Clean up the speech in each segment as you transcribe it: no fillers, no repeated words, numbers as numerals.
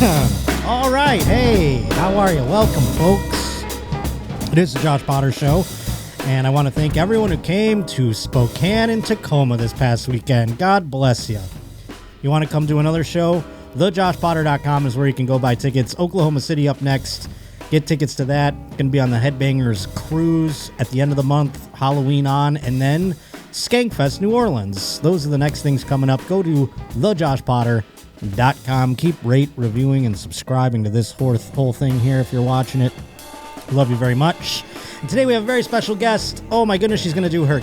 All right. Hey, how are you? Welcome, folks. It is the Josh Potter Show, and I want to thank everyone who came to Spokane and Tacoma this past weekend. God bless you. You want to come to another show? TheJoshPotter.com is where you can go buy tickets. Oklahoma City up next. Get tickets to that. Going to be on the Headbangers cruise at the end of the month, Halloween on, and then Skankfest New Orleans. Those are the next things coming up. Go to TheJoshPotter.com. Keep rate, reviewing, and subscribing to this whole thing here if you're watching it. Love you very much. And today we have a very special guest. Oh my goodness, she's going to do her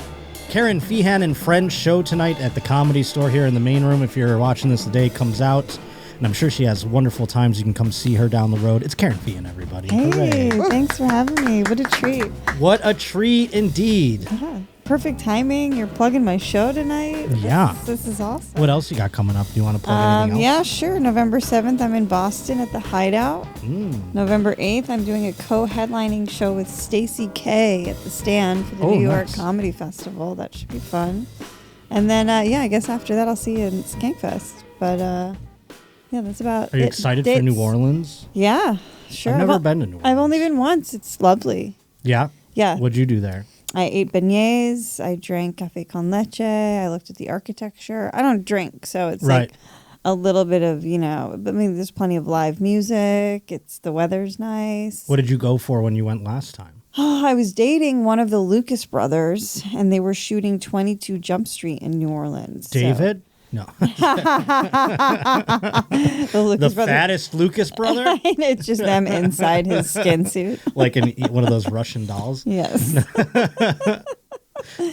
Kerryn Feehan and Friends show tonight at the Comedy Store here in the main room. If you're watching this the day it comes out. And I'm sure she has wonderful times. You can come see her down the road. It's Kerryn Feehan, everybody. Hey, thanks for having me. What a treat. What a treat indeed. Yeah, perfect timing. You're plugging my show tonight. Yeah. This is awesome. What else you got coming up? Do you want to plug anything else? Yeah, sure. November 7th, I'm in Boston at the Hideout. November 8th, I'm doing a co-headlining show with Stacey K at the Stand for the New York Comedy Festival. That should be fun. And then, I guess after that, I'll see you in Skankfest. But, yeah, that's about it. Are you excited for New Orleans? Yeah, sure. I've never been to New Orleans. I've only been once. It's lovely. Yeah? Yeah. What'd you do there? I ate beignets. I drank café con leche. I looked at the architecture. I don't drink, so it's like a little bit of, there's plenty of live music. The weather's nice. What did you go for when you went last time? Oh, I was dating one of the Lucas brothers, and they were shooting 22 Jump Street in New Orleans. David? No. the fattest Lucas brother? It's just them inside his skin suit. Like in one of those Russian dolls? Yes.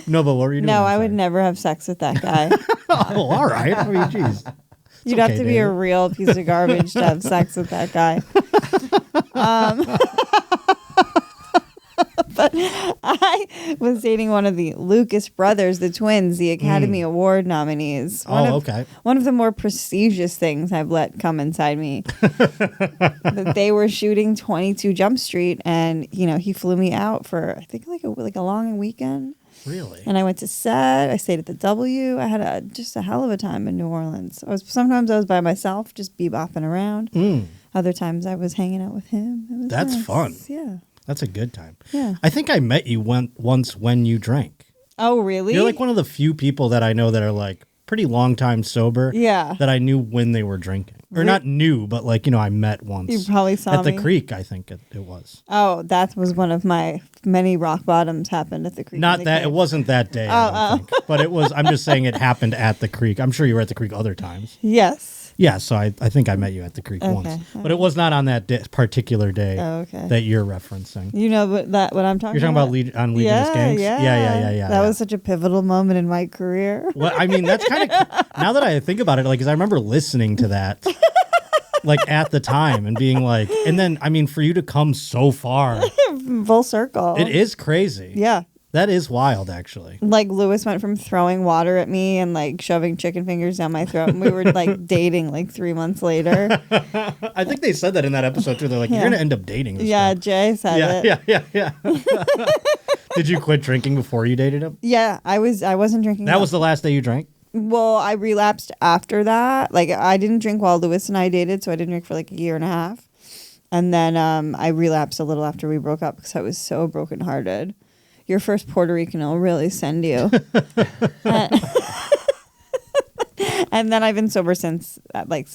No, but what were you doing? No, I would never have sex with that guy. Oh, all right. I mean, geez. You'd have to be a real piece of garbage to have sex with that guy. But I was dating one of the Lucas brothers, the twins, the Academy Award nominees. One of the more prestigious things I've let come inside me. That they were shooting 22 Jump Street, and he flew me out for I think like a long weekend. Really? And I went to set. I stayed at the W. I had just a hell of a time in New Orleans. Sometimes I was by myself, just bebopping around. Other times I was hanging out with him. That's nice. Fun. Yeah. That's a good time. Yeah. I think I met you once when you drank. Oh, really? You're like one of the few people that I know that are like pretty long time sober. Yeah. That I knew when they were drinking. Or not knew, but I met once. You probably saw me. At the creek, I think it was. Oh, that was one of my many rock bottoms happened at the creek. Not that, it wasn't that day, I don't think. But it was, I'm just saying it happened at the creek. I'm sure you were at the creek other times. Yes. Yeah, so I think I met you at the creek once. But it was not on that particular day that you're referencing. You know what I'm talking about? You're talking about on Legion of Skanks? Yeah. That was such a pivotal moment in my career. Well, I mean, that's kind of, now that I think about it, because I remember listening to that, at the time and being like, and then, I mean, for you to come so far. Full circle. It is crazy. Yeah. That is wild, actually. Lewis went from throwing water at me and shoving chicken fingers down my throat, and we were dating 3 months later. I think they said that in that episode too. They're like, you're going to end up dating this guy. Jay said it. Yeah. Did you quit drinking before you dated him? Yeah, I wasn't drinking. That was the last day you drank? Well, I relapsed after that. I didn't drink while Lewis and I dated, so I didn't drink for a year and a half. And then I relapsed a little after we broke up because I was so brokenhearted. Your first Puerto Rican will really send you. And then I've been sober since,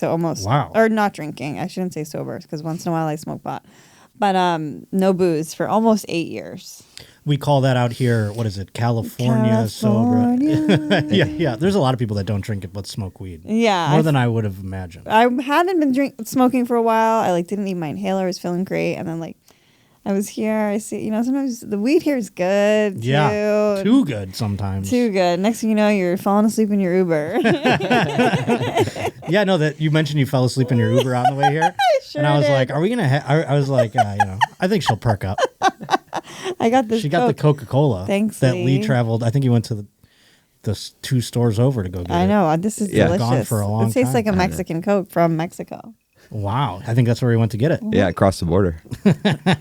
almost. Wow. Or not drinking. I shouldn't say sober, because once in a while I smoke pot. But no booze for almost 8 years. We call that out here, what is it, California. Sober. Yeah. There's a lot of people that don't drink it but smoke weed. Yeah. More than I would have imagined. I hadn't been smoking for a while. I didn't need my inhaler. I was feeling great. And then I was here. I see, sometimes the weed here is good. Yeah. Too good sometimes. Too good. Next thing you know, you're falling asleep in your Uber. Yeah, no, that you mentioned you fell asleep in your Uber on the way here. Sure and I was did. like, are we going to, I was like, I think she'll perk up. I got this. She got the Coca-Cola. Thanks, that Lee. Lee traveled. I think he went to the 2 stores over to go get it. I know. This is delicious. Gone for a long time. It tastes like a Mexican Coke from Mexico. Wow. I think that's where he went to get it. Yeah, across the border.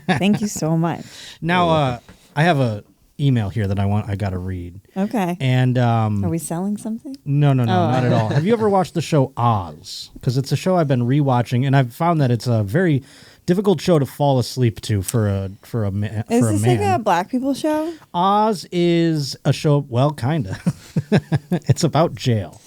Thank you so much. Now, I have a email here that I got to read. Okay. And are we selling something? No, not at all. Have you ever watched the show Oz? Because it's a show I've been rewatching, and I've found that it's a very difficult show to fall asleep to for a man. Is this like a black people show? Oz is a show. Well, kind of. It's about jail.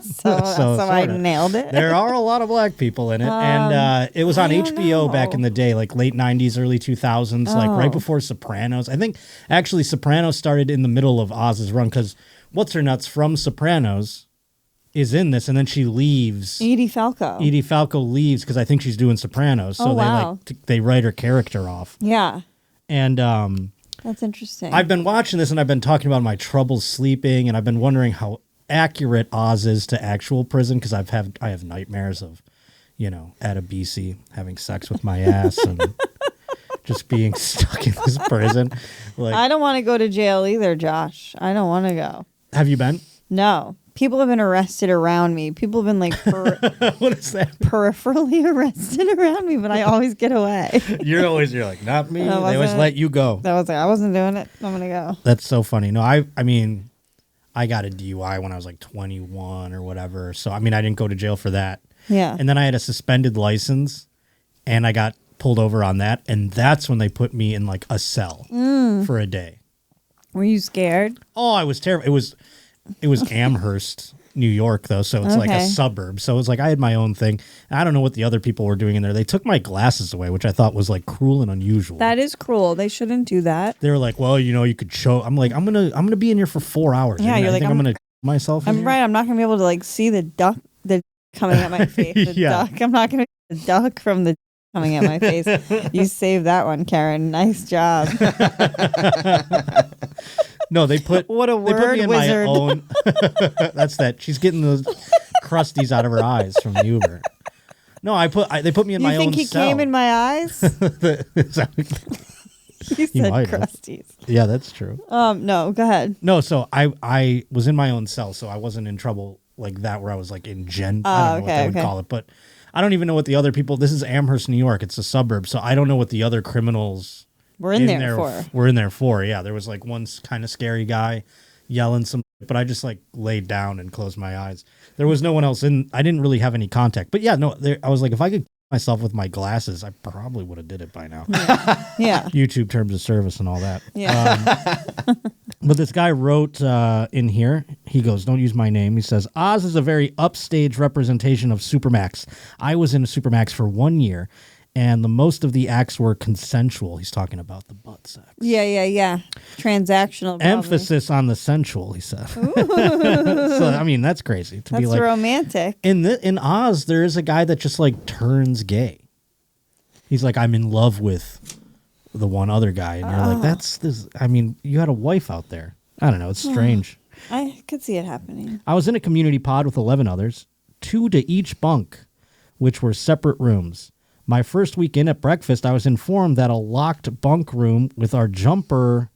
so I nailed it. There are a lot of black people in it, and it was on HBO back in the day, like late 90s, early 2000s, like right before Sopranos. I think actually Sopranos started in the middle of Oz's run because what's her nuts from Sopranos is in this, and then she leaves. Edie Falco leaves because I think she's doing Sopranos, so they write her character off. Yeah, and that's interesting. I've been watching this, and I've been talking about my troubles sleeping, and I've been wondering how accurate Oz is to actual prison because I have nightmares of, at a BC having sex with my ass and just being stuck in this prison. Like, I don't want to go to jail either, Josh. I don't want to go. Have you been? No. People have been arrested around me. People have been like what is that? Peripherally arrested around me, but I always get away. You're like, not me. They always let you go. I wasn't doing it. I'm gonna go. That's so funny. No, I mean, I got a DUI when I was like 21 or whatever. So I didn't go to jail for that. Yeah. And then I had a suspended license, and I got pulled over on that, and that's when they put me in like a cell for a day. Were you scared? Oh, I was terrible. It was Amherst, New York, though, so it's like a suburb. So it was like I had my own thing. I don't know what the other people were doing in there. They took my glasses away, which I thought was like cruel and unusual. That is cruel. They shouldn't do that. They were like, well, you could show. I'm like, I'm gonna be in here for 4 hours. Yeah, you're like, I'm gonna myself. I'm right. I'm not gonna be able to like see the duck coming at my face. The duck. I'm not gonna see the duck from the coming at my face. You saved that one, Kerryn. Nice job. No, they put what a word me in wizard. My own. That's that. She's getting those crusties out of her eyes from the Uber. No, they put me in my own cell. You think he came in my eyes? You said crusties. Yeah, that's true. No, go ahead. No, so I was in my own cell, so I wasn't in trouble like that where I was like in gen. I don't know what they would call it, but I don't even know what the other people. This is Amherst, New York. It's a suburb, so I don't know what the other criminals. We're in there for. Yeah, there was like one kind of scary guy yelling some, but I just like laid down and closed my eyes. There was no one else in. I didn't really have any contact. But yeah, no, I was like, if I could myself with my glasses, I probably would have did it by now. Yeah. YouTube terms of service and all that. Yeah. But this guy wrote in here, he goes, don't use my name. He says, Oz is a very upstage representation of Supermax. I was in a Supermax for 1 year. And the most of the acts were consensual. He's talking about the butt sex. Yeah. Transactional. Probably. Emphasis on the sensual, he said. So, that's crazy. That's be like, romantic. In Oz, there is a guy that just like turns gay. He's like, I'm in love with the one other guy. And you're like, that's this. You had a wife out there. I don't know. It's strange. I could see it happening. I was in a community pod with 11 others, 2 to each bunk, which were separate rooms. My first week in at breakfast, I was informed that a locked bunk room with our jumper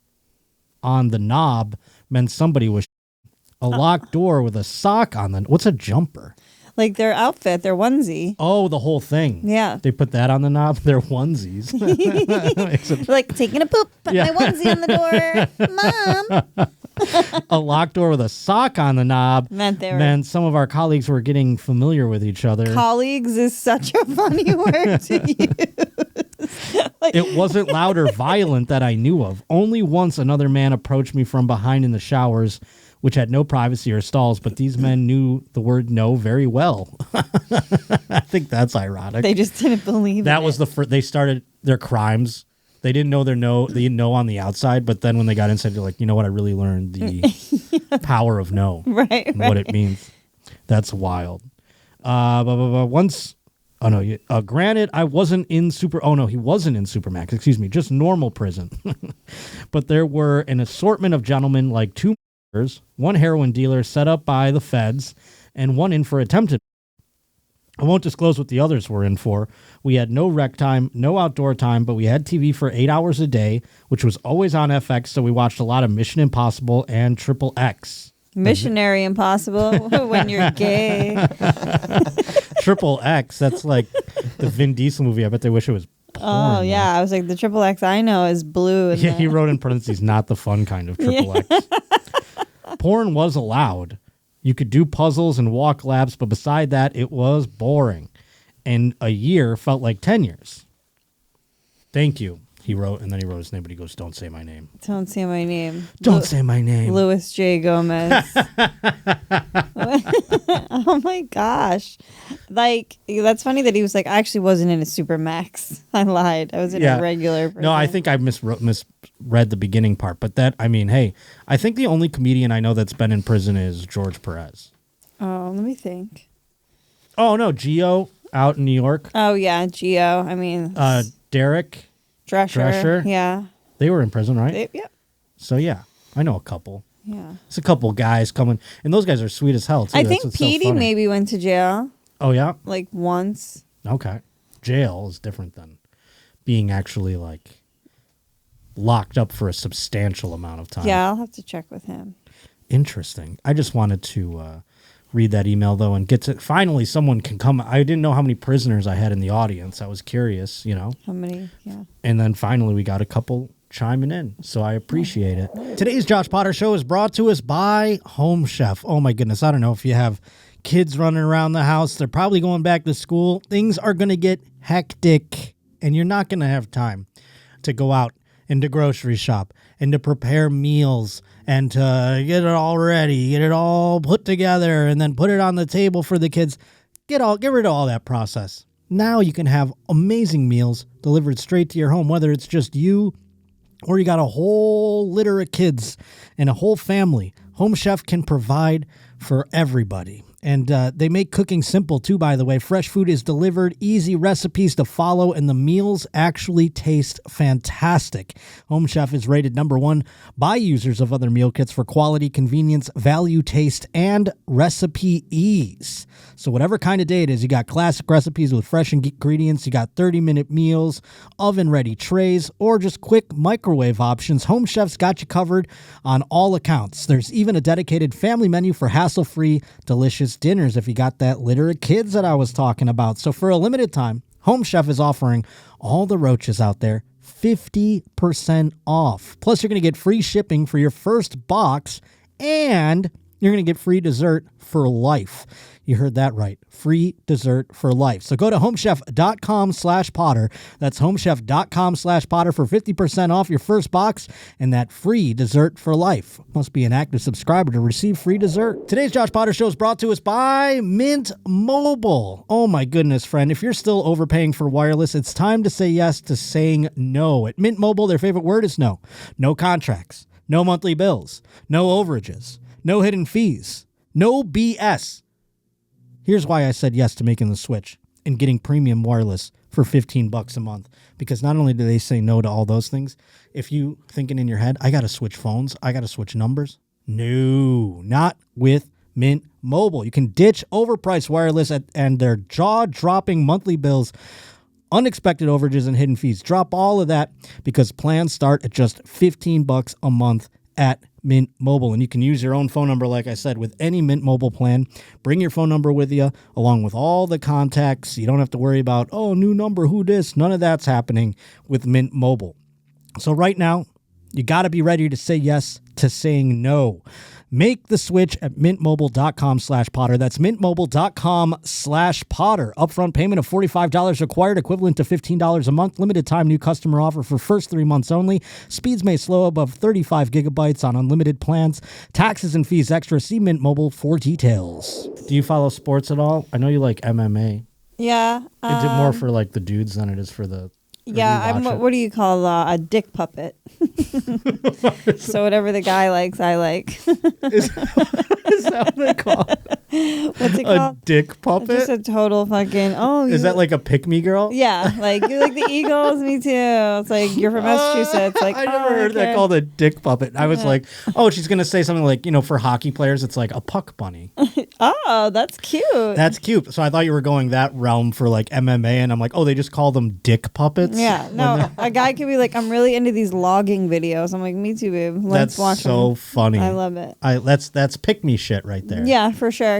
on the knob meant somebody was a locked door with a sock on the... What's a jumper? Like their outfit, their onesie. Oh, the whole thing. Yeah. They put that on the knob? Their onesies. Like taking a poop, put my onesie on the door. Mom. A locked door with a sock on the knob meant some of our colleagues were getting familiar with each other. Colleagues is such a funny word to use. It wasn't loud or violent that I knew of. Only once another man approached me from behind in the showers, which had no privacy or stalls, but these men knew the word no very well. I think that's ironic. They just didn't believe that was the first. They started their crimes. They didn't know they didn't know on the outside, but then when they got inside, they're like, you know what? I really learned the power of no, right? And what it means. That's wild. Once, granted, I wasn't in he wasn't in Supermax. Excuse me, just normal prison. But there were an assortment of gentlemen, like 2 murderers, 1 heroin dealer set up by the feds, and 1 in for attempted. I won't disclose what the others were in for. We had no rec time, no outdoor time, but we had TV for 8 hours a day, which was always on FX, so we watched a lot of Mission Impossible and Triple X. Missionary Impossible when you're gay. Triple X, that's like the Vin Diesel movie. I bet they wish it was Oh, yeah. I was like, the triple X I know is blue. Yeah, he wrote in parentheses, not the fun kind of triple X. Porn was allowed. You could do puzzles and walk laps, but beside that, it was boring. And a year felt like 10 years. Thank you, he wrote, and then he wrote his name, but he goes, don't say my name. Don't say my name. Don't say my name. Louis J. Gomez. Oh, my gosh. Like, that's funny that he was like, I actually wasn't in a Supermax. I lied. I was in a regular person. No, I think I misread the beginning part. But that, I mean, hey, I think the only comedian I know that's been in prison is George Perez. Oh, let me think. Oh, no, Gio out in New York. Oh, yeah, Gio. I mean... Derek Drescher. Yeah. They were in prison, right? Yep. So, yeah, I know a couple. Yeah. It's a couple guys coming, and those guys are sweet as hell, too. I think Petey maybe went to jail. Oh, yeah? Like, once. Okay. Jail is different than being actually, like, locked up for a substantial amount of time. Yeah, I'll have to check with him. Interesting. I just wanted to read that email, though, and get to... Finally, someone can come... I didn't know how many prisoners I had in the audience. I was curious, you know. How many? Yeah. And then finally, we got a couple chiming in, so I appreciate it. Today's Josh Potter Show is brought to us by Home Chef. Oh, my goodness. I don't know if you have kids running around the house. They're probably going back to school. Things are going to get hectic, and you're not going to have time to go out and to grocery shop and to prepare meals and to get it all ready, get it all put together, and then put it on the table for the kids. Get rid of all that process. Now you can have amazing meals delivered straight to your home, whether it's just you or you got a whole litter of kids and a whole family. Home Chef can provide for everybody. And they make cooking simple, too, by the way. Fresh food is delivered, easy recipes to follow, and the meals actually taste fantastic. Home Chef is rated #1 by users of other meal kits for quality, convenience, value, taste, and recipe ease. So whatever kind of day it is, you got classic recipes with fresh ingredients, you got 30-minute meals, oven-ready trays, or just quick microwave options. Home Chef's got you covered on all accounts. There's even a dedicated family menu for hassle-free, delicious dinners if you got that litter of kids that I was talking about. So for a limited time, Home Chef is offering all the roaches out there 50% off. Plus, you're going to get free shipping for your first box, and you're going to get free dessert for life. You heard that right. Free dessert for life. So go to homechef.com/Potter. That's homechef.com/Potter for 50% off your first box and that free dessert for life. Must be an active subscriber to receive free dessert. Today's Josh Potter Show is brought to us by Mint Mobile. Oh my goodness, friend. If you're still overpaying for wireless, it's time to say yes to saying no. At Mint Mobile, their favorite word is no. No contracts. No monthly bills. No overages. No hidden fees. No BS. Here's why I said yes to making the switch and getting premium wireless for $15 a month. Because not only do they say no to all those things, if you thinking in your head, I got to switch phones, I got to switch numbers. No, not with Mint Mobile. You can ditch overpriced wireless and their jaw-dropping monthly bills, unexpected overages, and hidden fees. Drop all of that because plans start at just $15 a month at Mint Mobile. And you can use your own phone number, like I said, with any Mint Mobile plan. Bring your phone number with you, along with all the contacts. You don't have to worry about, oh, new number, who this? None of that's happening with Mint Mobile. So right now, you got to be ready to say yes to saying no. Make the switch at mintmobile.com/Potter. That's mintmobile.com/Potter. Upfront payment of $45 required, equivalent to $15 a month. Limited time new customer offer for first 3 months only. Speeds may slow above 35 gigabytes on unlimited plans. Taxes and fees extra. See Mint Mobile for details. Do you follow sports at all? I know you like MMA. Yeah. Is it more for like the dudes than it is for the... Yeah, I'm what do you call a dick puppet? So whatever the guy likes, I like. Is that what they call it? What's it called? A dick puppet? Just a total fucking, Is that like a pick-me girl? Yeah, like you like the Eagles, me too. It's like, you're from Massachusetts. Like, I never heard that called a dick puppet. I was like, oh, she's going to say something like, for hockey players, it's like a puck bunny. Oh, that's cute. That's cute. So I thought you were going that realm for like MMA, and I'm like, oh, they just call them dick puppets? Yeah, no, a guy could be like, I'm really into these logging videos. I'm like, me too, babe. Let's watch them. That's so funny. I love it. That's pick-me shit right there. Yeah, for sure.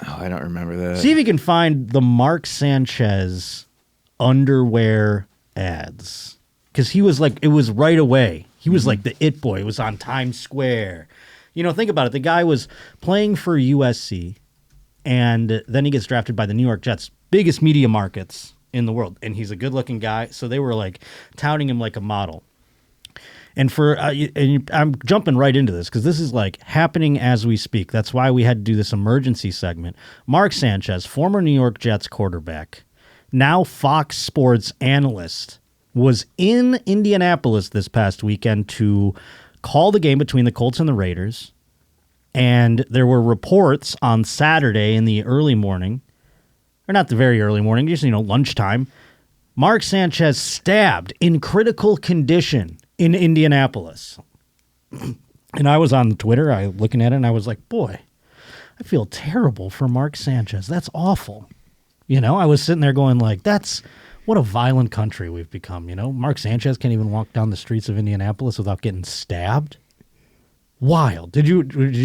Oh, I don't remember that. See if you can find the Mark Sanchez underwear ads. Because he was like, it was right away. He was like the it boy. It was on Times Square. You know, think about it. The guy was playing for USC, and then he gets drafted by the New York Jets, biggest media markets in the world. And he's a good-looking guy, so they were like touting him like a model. And I'm jumping right into this because this is like happening as we speak. That's why we had to do this emergency segment. Mark Sanchez, former New York Jets quarterback, now Fox Sports analyst, was in Indianapolis this past weekend to call the game between the Colts and the Raiders. And there were reports on Saturday in the early morning, or not the very early morning, just, lunchtime. Mark Sanchez stabbed in critical condition in Indianapolis. And I was on Twitter, looking at it, and I was like, boy, I feel terrible for Mark Sanchez. That's awful. I was sitting there going like, what a violent country we've become, Mark Sanchez can't even walk down the streets of Indianapolis without getting stabbed. Wild. Did you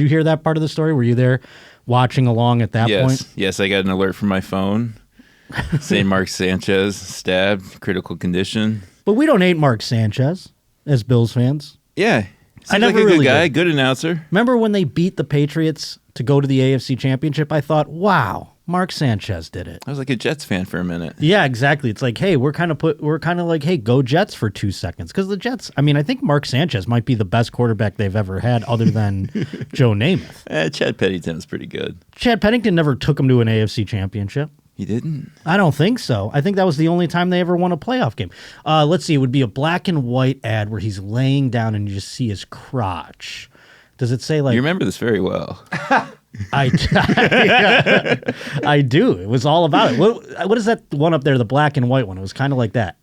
hear that part of the story? Were you there watching along at that point? Yes, I got an alert from my phone saying Mark Sanchez stabbed, critical condition. But we don't hate Mark Sanchez as Bills fans. Yeah. I never like a really good guy, did. Good announcer. Remember when they beat the Patriots to go to the AFC Championship? I thought, wow, Mark Sanchez did it. I was like a Jets fan for a minute. Yeah, exactly. It's like, hey, we're kind of like, hey, go Jets for 2 seconds. Because the Jets, I think Mark Sanchez might be the best quarterback they've ever had other than Joe Namath. Chad Pennington was pretty good. Chad Pennington never took him to an AFC Championship. He didn't? I don't think so. I think that was the only time they ever won a playoff game. Let's see. It would be a black and white ad where he's laying down and you just see his crotch. Does it say like... You remember this very well. I do. It was all about it. What is that one up there, the black and white one? It was kind of like that.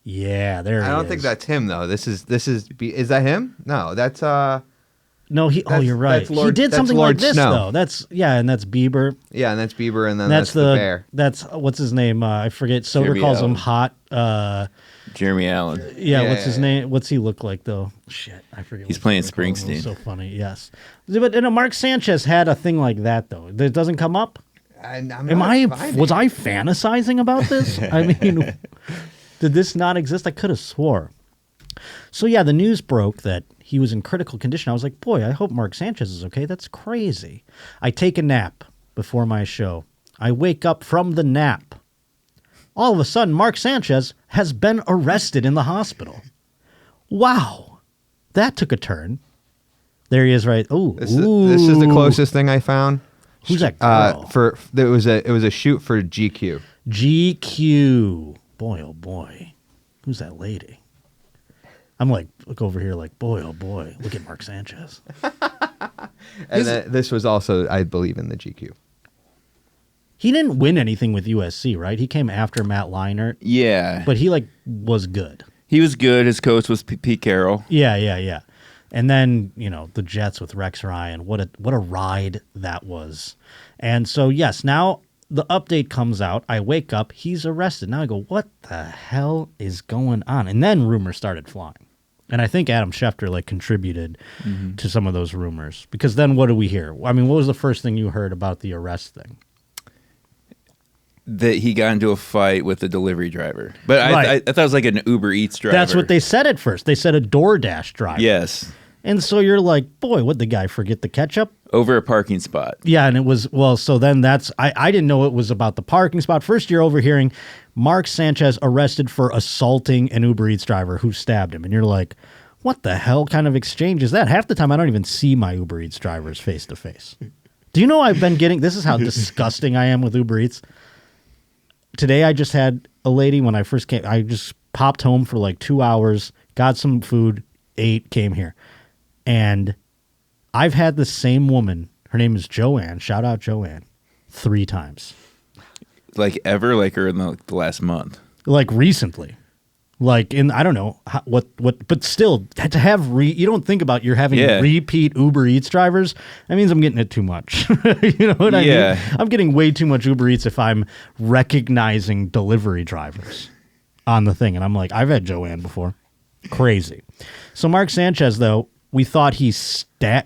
Yeah, there he is. I don't think that's him, though. Is that him? No, that's... No, you're right. He did something Lord like this, Snow. though. And that's Bieber. Yeah, and that's Bieber, and then that's the bear. That's, what's his name? I forget. Soder Jeremy calls Allen. him Hot. Jeremy Allen. Yeah, what's his name? What's he look like, though? Shit, I forget. He's playing Soder calls him. Springsteen. So funny, yes. But Mark Sanchez had a thing like that, though. It doesn't come up? Was I fantasizing about this? Did this not exist? I could have swore. So, yeah, the news broke that he was in critical condition. I was like, boy, I hope Mark Sanchez is okay. That's crazy. I take a nap before my show. I wake up from the nap. All of a sudden, Mark Sanchez has been arrested in the hospital. Wow. That took a turn. There he is, right? This is the closest thing I found. Who's that girl? It was a shoot for GQ. GQ. Boy, oh boy. Who's that lady? I'm like, look over here like, boy, oh boy, look at Mark Sanchez. And this was also, I believe, in the GQ. He didn't win anything with USC, right? He came after Matt Leinart. Yeah. But he, was good. He was good. His coach was Pete Carroll. Yeah. And then, the Jets with Rex Ryan. What a ride that was. And so, yes, now the update comes out. I wake up. He's arrested. Now I go, what the hell is going on? And then rumors started flying. And I think Adam Schefter contributed to some of those rumors. Because then what do we hear? What was the first thing you heard about the arrest thing? That he got into a fight with a delivery driver. But Right. I thought it was like an Uber Eats driver. That's what they said at first. They said a DoorDash driver. Yes. And so you're like, boy, would the guy forget the ketchup? Over a parking spot. Yeah, and it was, so then I didn't know it was about the parking spot. First, you're overhearing Mark Sanchez arrested for assaulting an Uber Eats driver who stabbed him. And you're like, what the hell kind of exchange is that? Half the time, I don't even see my Uber Eats drivers face to face. Do you know I've been getting, this is how disgusting I am with Uber Eats. Today, I just had a lady, when I first came, I just popped home for 2 hours, got some food, ate, came here. And I've had the same woman, her name is Joanne, shout out Joanne, 3 times. Ever? Or in the last month? Recently. I don't know what, but still, to have, you don't think about you're having repeat Uber Eats drivers. That means I'm getting it too much. You know what I mean? I'm getting way too much Uber Eats if I'm recognizing delivery drivers on the thing. And I'm like, I've had Joanne before. Crazy. So Mark Sanchez, though, we thought he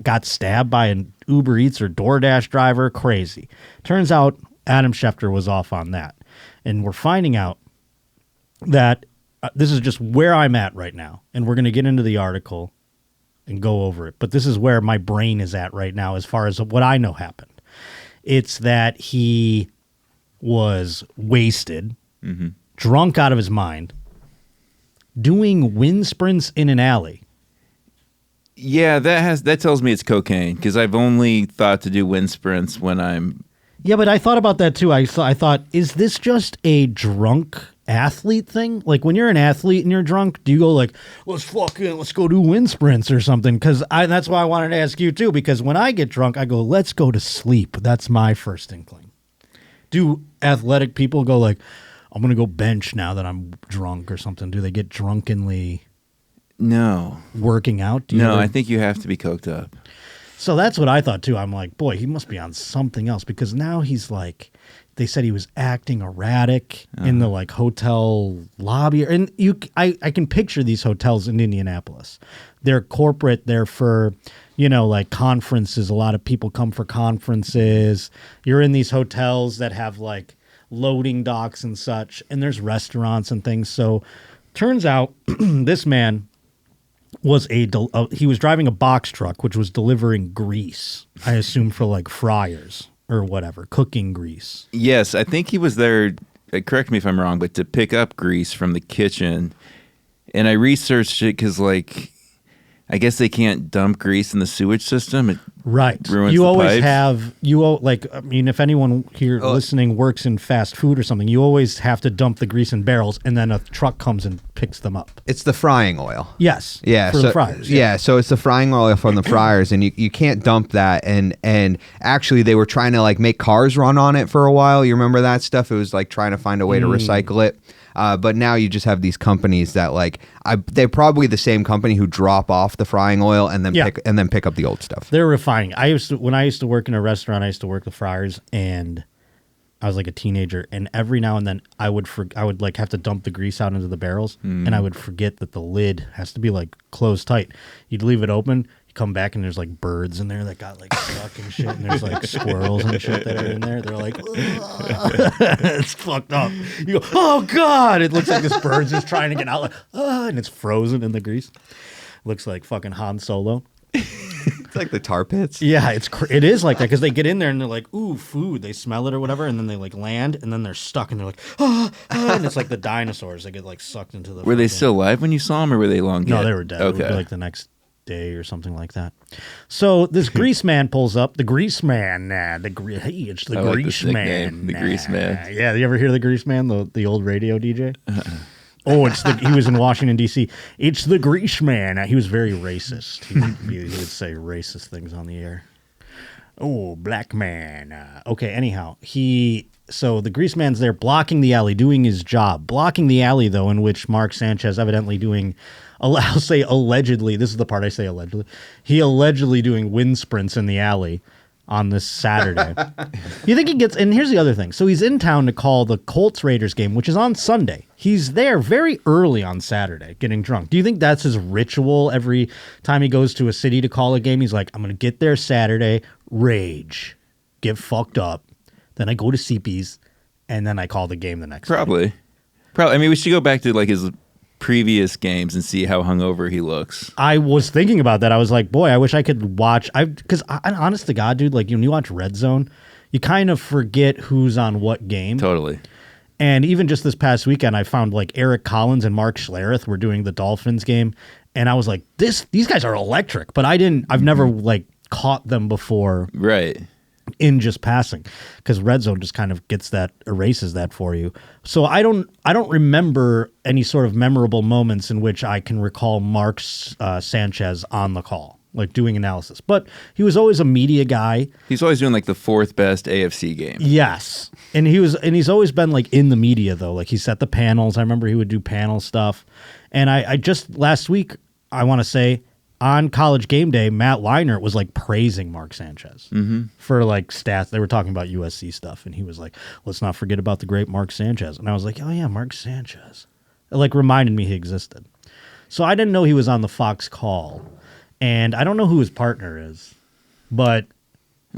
got stabbed by an Uber Eats or DoorDash driver. Crazy. Turns out Adam Schefter was off on that. And we're finding out that this is just where I'm at right now. And we're going to get into the article and go over it. But this is where my brain is at right now as far as what I know happened. It's that he was wasted, drunk out of his mind, doing wind sprints in an alley. Yeah, that tells me it's cocaine, because I've only thought to do wind sprints when I'm... Yeah, but I thought about that too. I thought, is this just a drunk athlete thing? Like when you're an athlete and you're drunk, do you go like, let's go do wind sprints or something? Because that's why I wanted to ask you too, because when I get drunk, I go, let's go to sleep. That's my first inkling. Do athletic people go like, I'm going to go bench now that I'm drunk or something? Do they get drunkenly working out? I think you have to be coked up. So that's what I thought too. I'm like, boy, he must be on something else, because now he's like, they said he was acting erratic in the like hotel lobby. And I can picture these hotels in Indianapolis. They're corporate. They're for, like conferences. A lot of people come for conferences. You're in these hotels that have like loading docks and such, and there's restaurants and things. So turns out this man was he was driving a box truck, which was delivering grease, I assume for like fryers or whatever, cooking grease. Yes, I think he was there, correct me if I'm wrong, but to pick up grease from the kitchen. And I researched it because, like, I guess they can't dump grease in the sewage system. It ruins you the always pipes. If anyone here listening works in fast food or something, you always have to dump the grease in barrels, and then a truck comes and picks them up. It's the frying oil. Yes. Yeah. For the fryers. Yeah. So it's the frying oil from the fryers, and you can't dump that. And actually, they were trying to like make cars run on it for a while. You remember that stuff? It was like trying to find a way to recycle it. But now you just have these companies that they're probably the same company who drop off the frying oil and then pick up the old stuff. They're refining. When I used to work in a restaurant, I used to work the fryers, and I was like a teenager, and every now and then I would like have to dump the grease out into the barrels, and I would forget that the lid has to be like closed tight. You'd leave it open. Come back and there's like birds in there that got like stuck and shit, and there's like squirrels and shit that are in there. They're like, it's fucked up. You go, oh god! It looks like this bird's just trying to get out, like, and it's frozen in the grease. Looks like fucking Han Solo. It's like the tar pits. Yeah, it is like that, because they get in there and they're like, ooh, food. They smell it or whatever, and then they like land, and then they're stuck, and they're like, and it's like the dinosaurs. They get like sucked into the. Were they still alive when you saw them, or were they long dead? No, they were dead. Okay, it would be like the next day or something like that. So this grease man pulls up. The grease man, it's the grease man. The grease man. Yeah, you ever hear the grease man, the old radio DJ? Oh, he was in Washington D.C. It's the grease man. He was very racist. He would say racist things on the air. Oh, black man. Okay, anyhow, so the grease man's there blocking the alley, doing his job. Blocking the alley, though, in which Mark Sanchez evidently doing, I'll say allegedly, this is the part I say allegedly, he allegedly doing wind sprints in the alley on this Saturday. You think he gets, and here's the other thing. So he's in town to call the Colts-Raiders game, which is on Sunday. He's there very early on Saturday getting drunk. Do you think that's his ritual every time he goes to a city to call a game? He's like, I'm going to get there Saturday, rage, get fucked up. Then I go to CP's, and then I call the game the next day. Probably. I mean, we should go back to like his previous games and see how hungover he looks. I was thinking about that. I was like, boy, I wish I could watch. Because honest to God, dude, like when you watch Red Zone, you kind of forget who's on what game. Totally. And even just this past weekend, I found like Eric Collins and Mark Schlereth were doing the Dolphins game, and I was like, these guys are electric. But I've never like caught them before. Right. In just passing, because Red Zone just kind of erases that for you. So I don't remember any sort of memorable moments in which I can recall Mark Sanchez on the call, like doing analysis. But he was always a media guy. He's always doing like the fourth best AFC game. Yes, and he's always been like in the media though. Like he set the panels. I remember he would do panel stuff. And I just last week, I want to say, on College Game Day, Matt Leinart was like praising Mark Sanchez for like stats. They were talking about USC stuff, and he was like, let's not forget about the great Mark Sanchez. And I was like, oh yeah, Mark Sanchez. It like reminded me he existed. So I didn't know he was on the Fox call, and I don't know who his partner is, but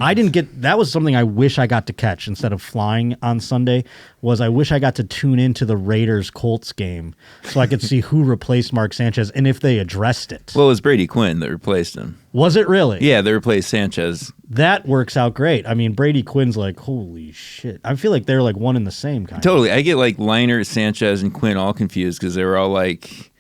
I didn't get that was something I wish I got to catch instead of flying on Sunday. Was I wish I got to tune into the Raiders Colts game so I could see who replaced Mark Sanchez and if they addressed it. Well, it was Brady Quinn that replaced him. Was it really? Yeah, they replaced Sanchez. That works out great. I mean, Brady Quinn's like, holy shit. I feel like they're like one and the same kind. Totally. I get like Liner, Sanchez, and Quinn all confused because they were all like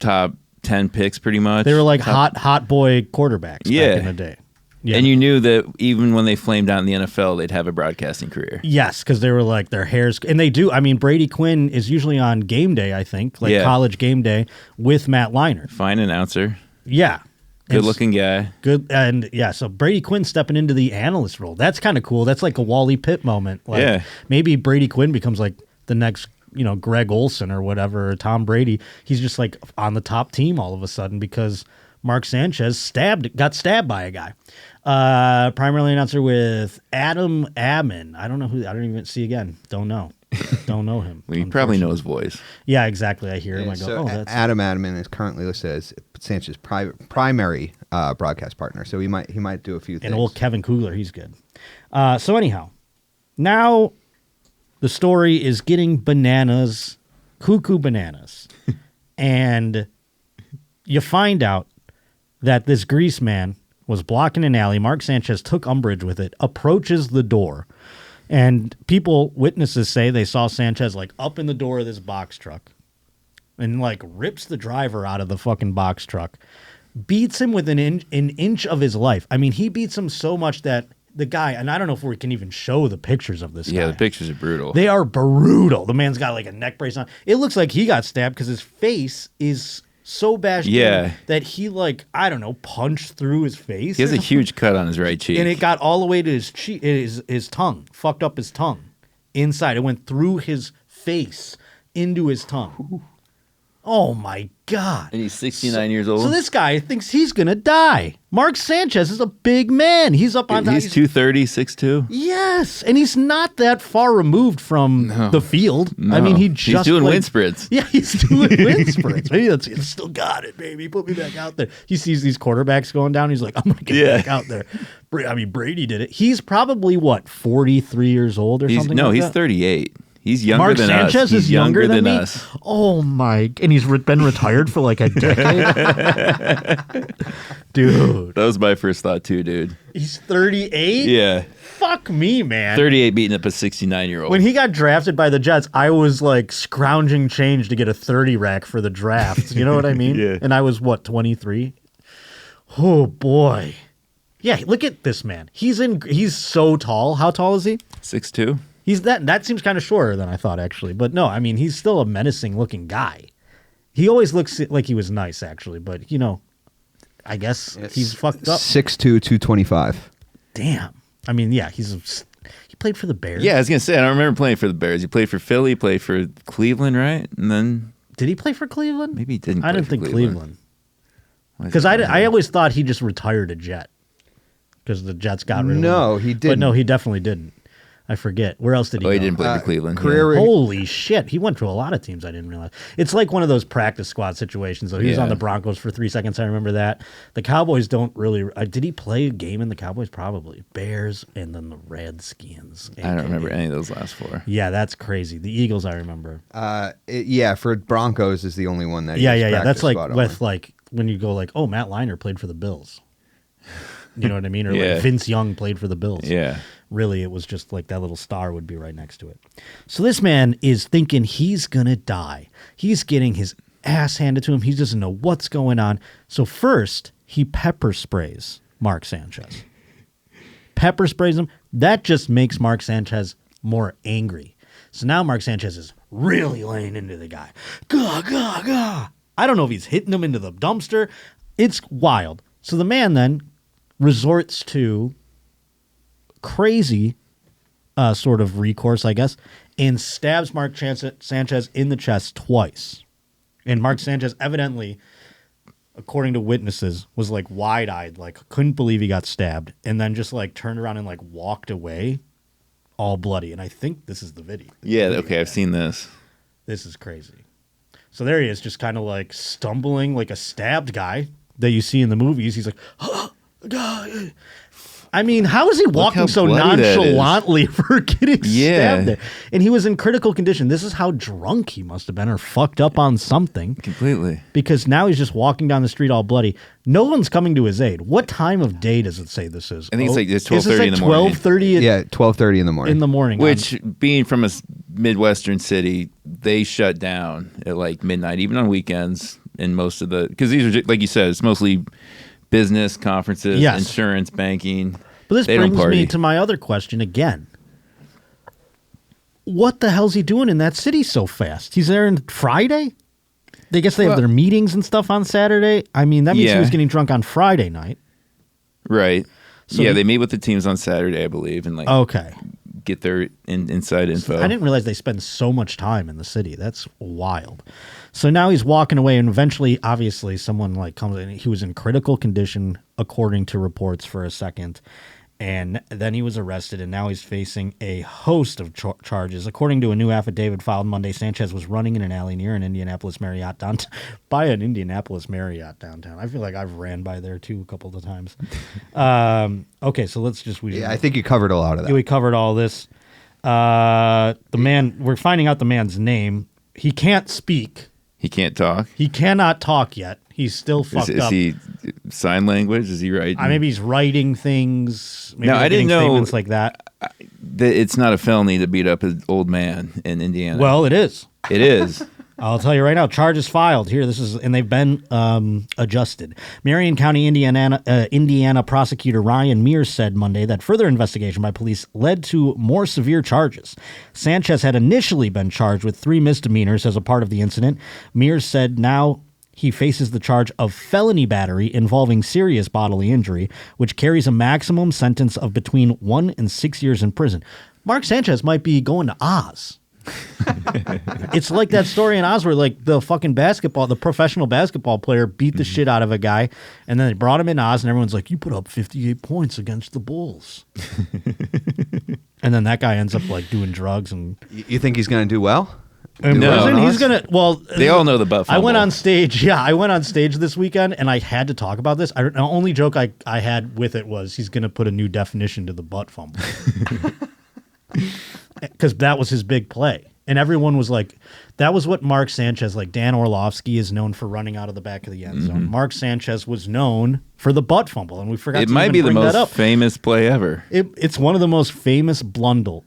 top 10 picks pretty much. They were like hot boy quarterbacks back in the day. Yeah. And you knew that even when they flamed out in the NFL, they'd have a broadcasting career. Yes, because they were like their hairs. And they do. I mean, Brady Quinn is usually on game day, I think, like college game day with Matt Leinart. Fine announcer. Yeah. Good-looking guy. Good. And yeah, so Brady Quinn stepping into the analyst role. That's kind of cool. That's like a Wally Pitt moment. Like, maybe Brady Quinn becomes like the next, Greg Olson or whatever, or Tom Brady. He's just like on the top team all of a sudden because Mark Sanchez got stabbed by a guy. Primarily announcer with Adam Abman. I don't know who. I don't even see again. Don't know. Don't know him. Well, you probably know his voice. Yeah, exactly. I hear him. I go, so that's Adam Abman is currently listed as Sanchez's primary broadcast partner. So he might do a few things. And old Kevin Kugler, he's good. So anyhow, now the story is getting bananas, cuckoo bananas, and you find out that this grease man was blocking an alley. Mark Sanchez took umbrage with it, approaches the door, and witnesses say they saw Sanchez like up in the door of this box truck and like rips the driver out of the fucking box truck, beats him with an inch of his life. I mean, he beats him so much that the guy, and I don't know if we can even show the pictures of this guy. Yeah, the pictures are brutal. They are brutal. The man's got like a neck brace on. It looks like he got stabbed because his face is so bashed in that he punched through his face. He has a huge cut on his right cheek. And it got all the way to his cheek, his tongue, fucked up his tongue inside. It went through his face into his tongue. Oh my God. And he's 69 years old. So this guy thinks he's going to die. Mark Sanchez is a big man. He's up on... He's 230, 6'2". Yes. And he's not that far removed from the field. No. I mean, he's doing wind sprints. Yeah, he's doing wind sprints. Maybe that's it. Still got it, baby. Put me back out there. He sees these quarterbacks going down. He's like, I'm going to get back out there. I mean, Brady did it. He's probably, 43 years old or something No, like he's that? 38. He's younger Mark than Sanchez us. He's is younger than me? us. Oh my! And he's been retired for like a decade. Dude, that was my first thought too, dude. He's 38. Yeah. Fuck me, man. 38 beating up a 69-year-old. When he got drafted by the Jets, I was like scrounging change to get a 30 rack for the draft. You know what I mean? Yeah. And I was 23. Oh boy. Yeah, look at this man. He's so tall. How tall is he? 6'2". That seems kind of shorter than I thought, actually. But no, I mean, he's still a menacing looking guy. He always looks like he was nice, actually. But, I guess he's fucked up. 6'2", 225. Damn. I mean, yeah, he played for the Bears. Yeah, I was going to say, I don't remember playing for the Bears. He played for Philly, he played for Cleveland, right? And then... Did he play for Cleveland? Maybe he didn't I didn't think Cleveland. Because I always thought he just retired a Jet. Because the Jets got rid of him. No, he didn't. But no, he definitely didn't. I forget. Where else did he go? He didn't play for Cleveland. Holy shit. He went to a lot of teams I didn't realize. It's like one of those practice squad situations. Though. He was on the Broncos for 3 seconds. I remember that. The Cowboys don't really... did he play a game in the Cowboys? Probably. Bears and then the Redskins. I don't remember any of those last four. Yeah, that's crazy. The Eagles, I remember. For Broncos is the only one that... Yeah. That's like with when you go oh, Matt Leinart played for the Bills. You know what I mean? Or like Vince Young played for the Bills. Yeah. Really, it was just like that little star would be right next to it. So this man is thinking he's going to die. He's getting his ass handed to him. He doesn't know what's going on. So first, he pepper sprays Mark Sanchez. Pepper sprays him. That just makes Mark Sanchez more angry. So now Mark Sanchez is really laying into the guy. Gah, gah, gah. I don't know if he's hitting him into the dumpster. It's wild. So the man then resorts to crazy sort of recourse, I guess, and stabs Mark Sanchez in the chest twice. And Mark Sanchez evidently, according to witnesses, was like wide-eyed, like couldn't believe he got stabbed, and then just like turned around and like walked away all bloody. And I think this is the video. Yeah, okay, I've seen this. This is crazy. So there he is, just kind of like stumbling like a stabbed guy that you see in the movies. He's like, oh, God. I mean, how is he walking so nonchalantly for getting stabbed there? And he was in critical condition. This is how drunk he must have been, or fucked up on something. Completely. Because now he's just walking down the street all bloody. No one's coming to his aid. What time of day does it say this is? I think it's 12:30 in the morning. 12:30? Yeah, 12:30 in the morning. In the morning. Which, being from a Midwestern city, they shut down at like midnight, even on weekends. In most of because these are, like you said, it's mostly business, conferences, insurance, banking. But this brings me to my other question again. What the hell's he doing in that city so fast? He's there on Friday? I guess they have their meetings and stuff on Saturday. I mean, that means he was getting drunk on Friday night. Right. So they meet with the teams on Saturday, I believe, and get their inside info. I didn't realize they spend so much time in the city. That's wild. So now he's walking away, and eventually, obviously, someone comes in. He was in critical condition, according to reports, for a second, and then he was arrested, and now he's facing a host of charges. According to a new affidavit filed Monday, Sanchez was running in an alley near an Indianapolis Marriott downtown. By an Indianapolis Marriott downtown. I feel like I've ran by there too a couple of times. Okay, so let's just. I think you covered a lot of that. We covered all this. The man. We're finding out the man's name. He can't speak. He can't talk? He cannot talk yet. He's still fucked up. Is he sign language? Is he writing? Maybe he's writing things. Maybe I didn't know statements like that. It's not a felony to beat up an old man in Indiana. Well, it is. It is. I'll tell you right now. Charges filed here. And they've been adjusted. Marion County, Indiana prosecutor Ryan Mears said Monday that further investigation by police led to more severe charges. Sanchez had initially been charged with 3 misdemeanors as a part of the incident. Mears said now he faces the charge of felony battery involving serious bodily injury, which carries a maximum sentence of between 1 and 6 years in prison. Mark Sanchez might be going to Oz. It's like that story in Oz where the professional basketball player beat the shit out of a guy, and then they brought him in Oz, and everyone's like, you put up 58 points against the Bulls. And then that guy ends up doing drugs. And you think he's going to do well? No, he's gonna. Well, they all know the butt fumble. I went on stage. Yeah, I went on stage this weekend, and I had to talk about this. The only joke I had with it was he's gonna put a new definition to the butt fumble, because that was his big play, and everyone was like, that was what Mark Sanchez, Dan Orlovsky, is known for running out of the back of the end zone. Mark Sanchez was known for the butt fumble, and we forgot. It might be the most famous play ever. It's one of the most famous blunders.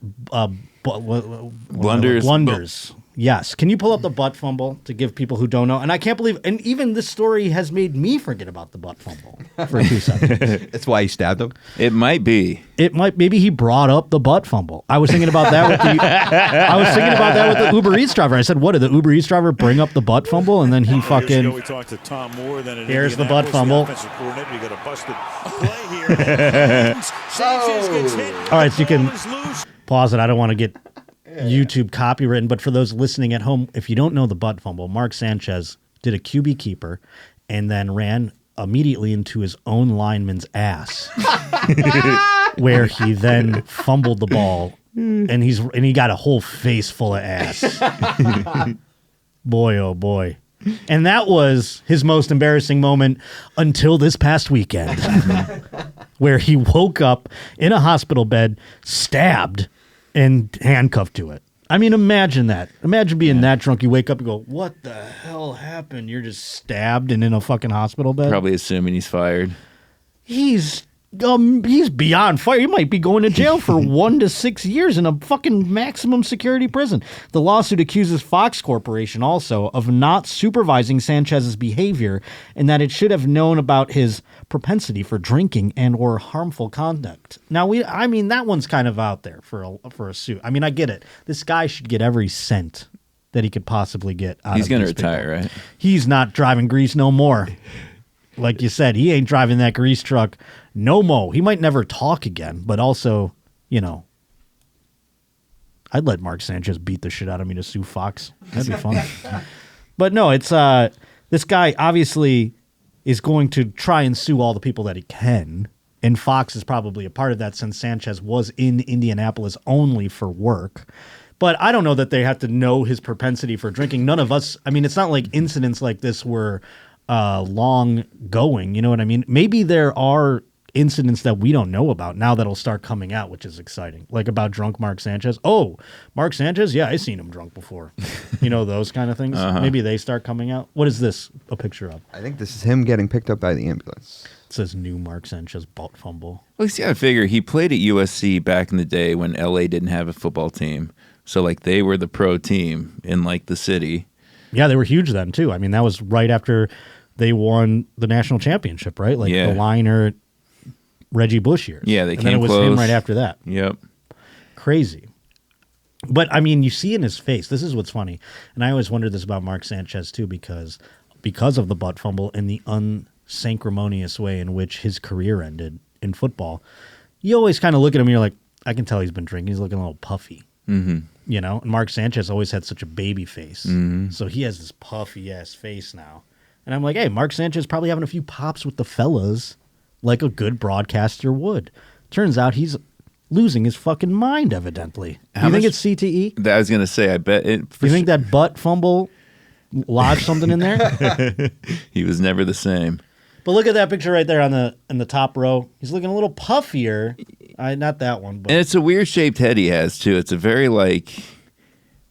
Yes. Can you pull up the butt fumble to give people who don't know? And I can't believe, and even this story has made me forget about the butt fumble for 2 seconds. That's why he stabbed him? It might be. Maybe he brought up the butt fumble. I was thinking about that with the Uber Eats driver. I said, what, did the Uber Eats driver bring up the butt fumble? And then he fucking, we talked to Tom Moore, then here's the butt fumble. We got a busted play here. All right, so you can pause it. I don't want to get YouTube copywritten, but for those listening at home, if you don't know the butt fumble, Mark Sanchez did a QB keeper and then ran immediately into his own lineman's ass, where he then fumbled the ball, and he got a whole face full of ass. Boy, oh boy. And that was his most embarrassing moment until this past weekend, where he woke up in a hospital bed, stabbed, and handcuffed to it. I mean, imagine that. Imagine being that drunk. You wake up and go, what the hell happened? You're just stabbed and in a fucking hospital bed? Probably assuming he's fired. He's beyond fire. He might be going to jail for 1 to 6 years in a fucking maximum security prison. The lawsuit accuses Fox Corporation also of not supervising Sanchez's behavior and that it should have known about his propensity for drinking and or harmful conduct. Now, that one's kind of out there for a suit. I mean, I get it. This guy should get every cent that he could possibly get out of He's going to these retire, people. right? He's not driving grease no more. Like you said, he ain't driving that grease truck no mo. He might never talk again, but also, I'd let Mark Sanchez beat the shit out of me to sue Fox. That'd be fun. But no, it's this guy obviously is going to try and sue all the people that he can, and Fox is probably a part of that since Sanchez was in Indianapolis only for work. But I don't know that they have to know his propensity for drinking. None of us, it's not like incidents like this were long going, you know what I mean? Maybe there are incidents that we don't know about now that'll start coming out, which is exciting. Like about drunk Mark Sanchez. Oh, Mark Sanchez? Yeah, I seen him drunk before. Those kind of things. Maybe they start coming out. What is this a picture of? I think this is him getting picked up by the ambulance. It says new Mark Sanchez butt fumble. Well, see, I figure he played at USC back in the day when LA didn't have a football team. So, like, they were the pro team in, like, the city. Yeah, they were huge then, too. I mean, that was right after they won the national championship, right? Like, the Liner, Reggie Bush years. Yeah, they and came then it was close. him right after that. Yep. Crazy. But, I mean, you see in his face, this is what's funny. And I always wondered this about Mark Sanchez, too, because of the butt fumble and the unsanctimonious way in which his career ended in football. You always kind of look at him and you're like, I can tell he's been drinking. He's looking a little puffy. Mm-hmm. And Mark Sanchez always had such a baby face. Mm-hmm. So he has this puffy-ass face now. And I'm like, hey, Mark Sanchez probably having a few pops with the fellas like a good broadcaster would. Turns out he's losing his fucking mind, evidently. You think it's CTE? I was going to say, I bet it. You think that butt fumble lodged something in there? He was never the same. But look at that picture right there in the top row. He's looking a little puffier. Not that one. But. And it's a weird shaped head he has, too. It's a very, like,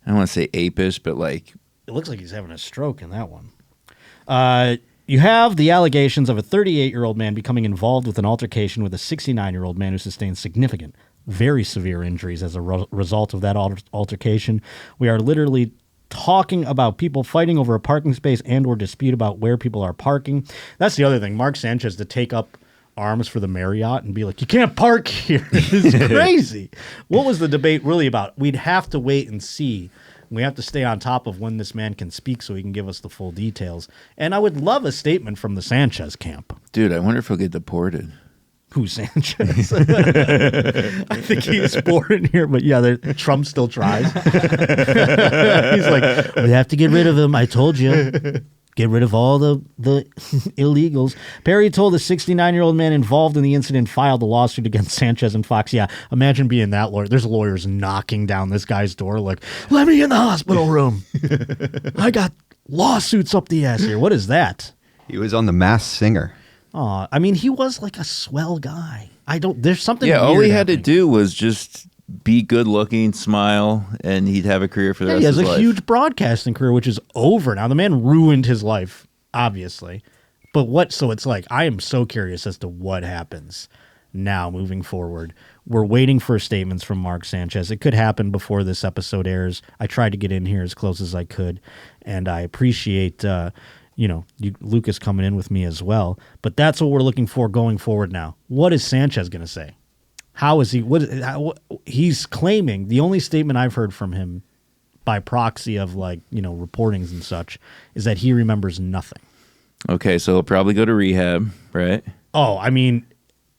I don't want to say apish, but like. It looks like he's having a stroke in that one. You have the allegations of a 38-year-old man becoming involved with an altercation with a 69-year-old man who sustained significant, very severe injuries as a result of that altercation. We are literally talking about people fighting over a parking space and or dispute about where people are parking. That's the other thing. Mark Sanchez to take up arms for the Marriott and be like, you can't park here. It's crazy. What was the debate really about? We'd have to wait and see. We have to stay on top of when this man can speak so he can give us the full details. And I would love a statement from the Sanchez camp. Dude, I wonder if he'll get deported. Who's Sanchez? I think he's born in here, but yeah, Trump still tries. He's like, we have to get rid of him. I told you. Get rid of all the illegals. Perry told the 69-year-old man involved in the incident filed a lawsuit against Sanchez and Fox. Yeah, imagine being that lawyer. There's lawyers knocking down this guy's door like, let me in the hospital room. I got lawsuits up the ass here. What is that? He was on The Masked Singer. I mean, he was like a swell guy. There's something Yeah, weird all he had to happening. do was just be good looking, smile, and he'd have a career for the rest He of has his a life. huge broadcasting career, which is over now. The man ruined his life, obviously. But so it's like, I am so curious as to what happens now moving forward. We're waiting for statements from Mark Sanchez. It could happen before this episode airs. I tried to get in here as close as I could, and I appreciate Lucas coming in with me as well. But that's what we're looking for going forward now. What is Sanchez going to say? How is he? He's claiming, the only statement I've heard from him by proxy of reportings and such is that he remembers nothing. Okay, so he'll probably go to rehab, right? Oh, I mean,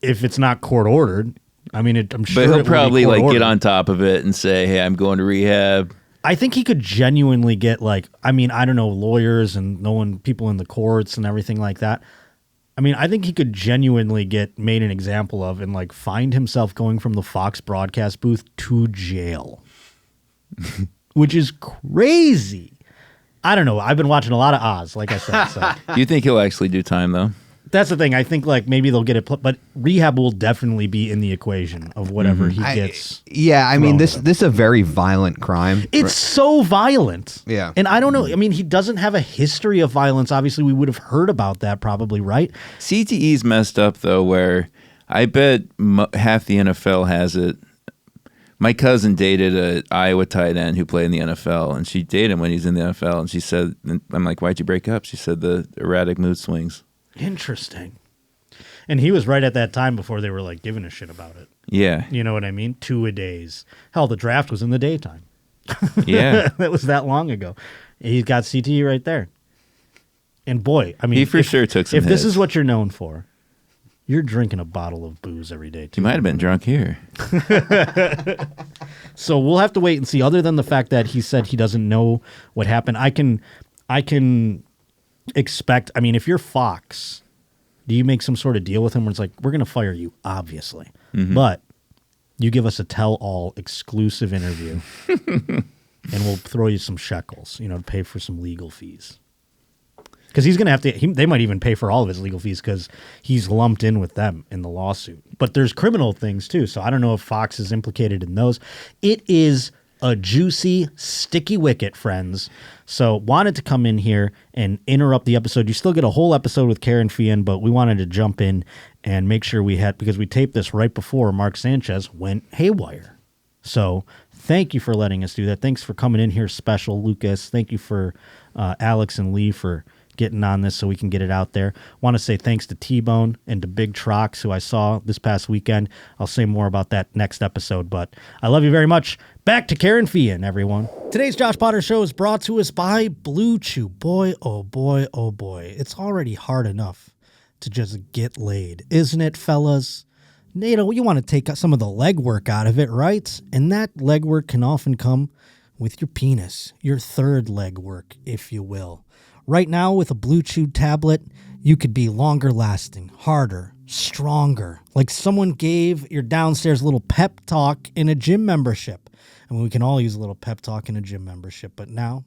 if it's not court ordered, I'm sure. But he'll probably get on top of it and say, hey, I'm going to rehab. I think he could genuinely get I don't know, lawyers and people in the courts and everything like that. I think he could genuinely get made an example of and find himself going from the Fox broadcast booth to jail, which is crazy. I don't know. I've been watching a lot of Oz, like I said. So. Do you think he'll actually do time, though? That's the thing. I think maybe they'll get it, but rehab will definitely be in the equation of whatever he gets. This is a very violent crime. It's so violent. Yeah. And I don't know. He doesn't have a history of violence. Obviously, we would have heard about that probably, right? CTE's messed up, though, where I bet half the NFL has it. My cousin dated an Iowa tight end who played in the NFL, and she dated him when he was in the NFL, and she said, I'm like, why'd you break up? She said the erratic mood swings. Interesting. And he was right at that time before they were giving a shit about it. Yeah. You know what I mean? 2-a-days. Hell, the draft was in the daytime. Yeah. That was that long ago. He's got CTE right there. And boy, he sure took some If this hits. is what you're known for, you're drinking a bottle of booze every day too. He might have been drunk here. So we'll have to wait and see. Other than the fact that he said he doesn't know what happened, I can expect, if you're Fox, do you make some sort of deal with him where it's we're going to fire you, obviously, but you give us a tell-all exclusive interview and we'll throw you some shekels, to pay for some legal fees. Because he's going to have to, they might even pay for all of his legal fees because he's lumped in with them in the lawsuit. But there's criminal things too. So I don't know if Fox is implicated in those. It is a juicy, sticky wicket, friends. So wanted to come in here and interrupt the episode. You still get a whole episode with Kerryn Feehan, but we wanted to jump in and make sure we had, because we taped this right before Mark Sanchez went haywire. So thank you for letting us do that. Thanks for coming in here special, Lucas. Thank you for Alex and Lee for getting on this so we can get it out there. Want to say thanks to T-Bone and to Big Trox, who I saw this past weekend. I'll say more about that next episode, but I love you very much. Back to Kerryn Feehan, everyone. Today's Josh Potter Show is brought to us by Blue Chew. Boy, oh boy, oh boy. It's already hard enough to just get laid, isn't it, fellas? You know, you want to take some of the legwork out of it, right? And that legwork can often come with your penis, your third legwork, if you will. Right now, with a Blue Chew tablet, you could be longer lasting, harder, stronger. Like someone gave your downstairs a little pep talk in a gym membership. I mean, we can all use a little pep talk in a gym membership, but now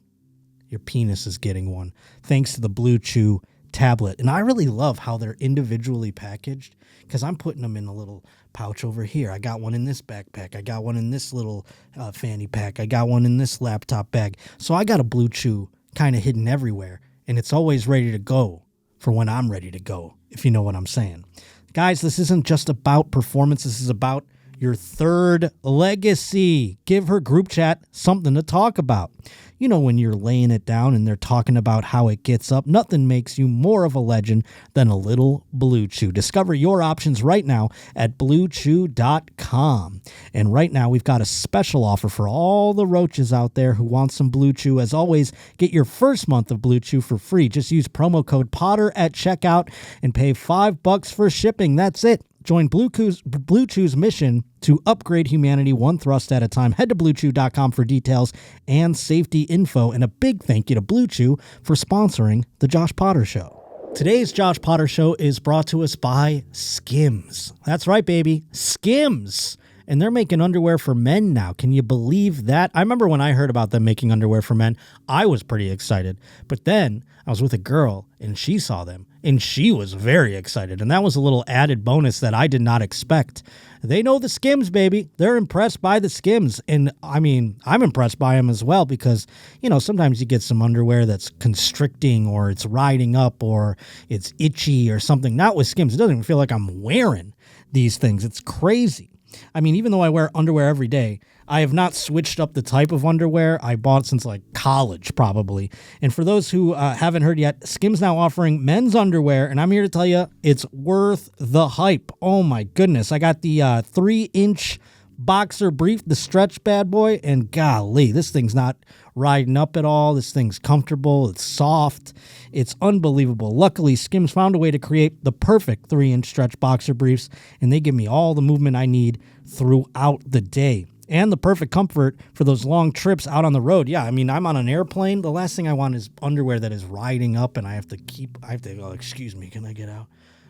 your penis is getting one thanks to the Blue Chew tablet. And I really love how they're individually packaged because I'm putting them in a little pouch over here. I got one in this backpack. I got one in this little fanny pack. I got one in this laptop bag. So I got a Blue Chew kind of hidden everywhere. And it's always ready to go for when I'm ready to go, if you know what I'm saying. Guys, this isn't just about performance. This is about your third legacy. Give her group chat something to talk about. You know, when you're laying it down and they're talking about how it gets up, nothing makes you more of a legend than a little Blue Chew. Discover your options right now at BlueChew.com. And right now, we've got a special offer for all the roaches out there who want some Blue Chew. As always, get your first month of Blue Chew for free. Just use promo code Potter at checkout and pay $5 for shipping. That's it. Join Blue Chew's mission to upgrade humanity one thrust at a time. Head to BlueChew.com for details and safety info. And a big thank you to Blue Chew for sponsoring the Josh Potter Show. Today's Josh Potter Show is brought to us by Skims. That's right, baby. Skims. And they're making underwear for men now. Can you believe that? I remember when I heard about them making underwear for men, I was pretty excited. But then I was with a girl and she saw them and she was very excited. And that was a little added bonus that I did not expect. They know the Skims, baby. They're impressed by the Skims. And I mean, I'm impressed by them as well because, you know, sometimes you get some underwear that's constricting or it's riding up or it's itchy or something. Not with Skims. It doesn't even feel like I'm wearing these things. It's crazy. I mean, even though I wear underwear every day, I have not switched up the type of underwear I bought since like college, probably. And for those who haven't heard yet, Skims now offering men's underwear, and I'm here to tell you it's worth the hype. Oh my goodness. I got the 3-inch boxer brief, the stretch bad boy, and golly, this thing's not riding up at all. This thing's comfortable. It's soft. It's unbelievable. Luckily, Skims found a way to create the perfect 3-inch stretch boxer briefs, and they give me all the movement I need throughout the day. And the perfect comfort for those long trips out on the road. Yeah, I mean, I'm on an airplane. The last thing I want is underwear that is riding up, and I have to go, excuse me, can I get out?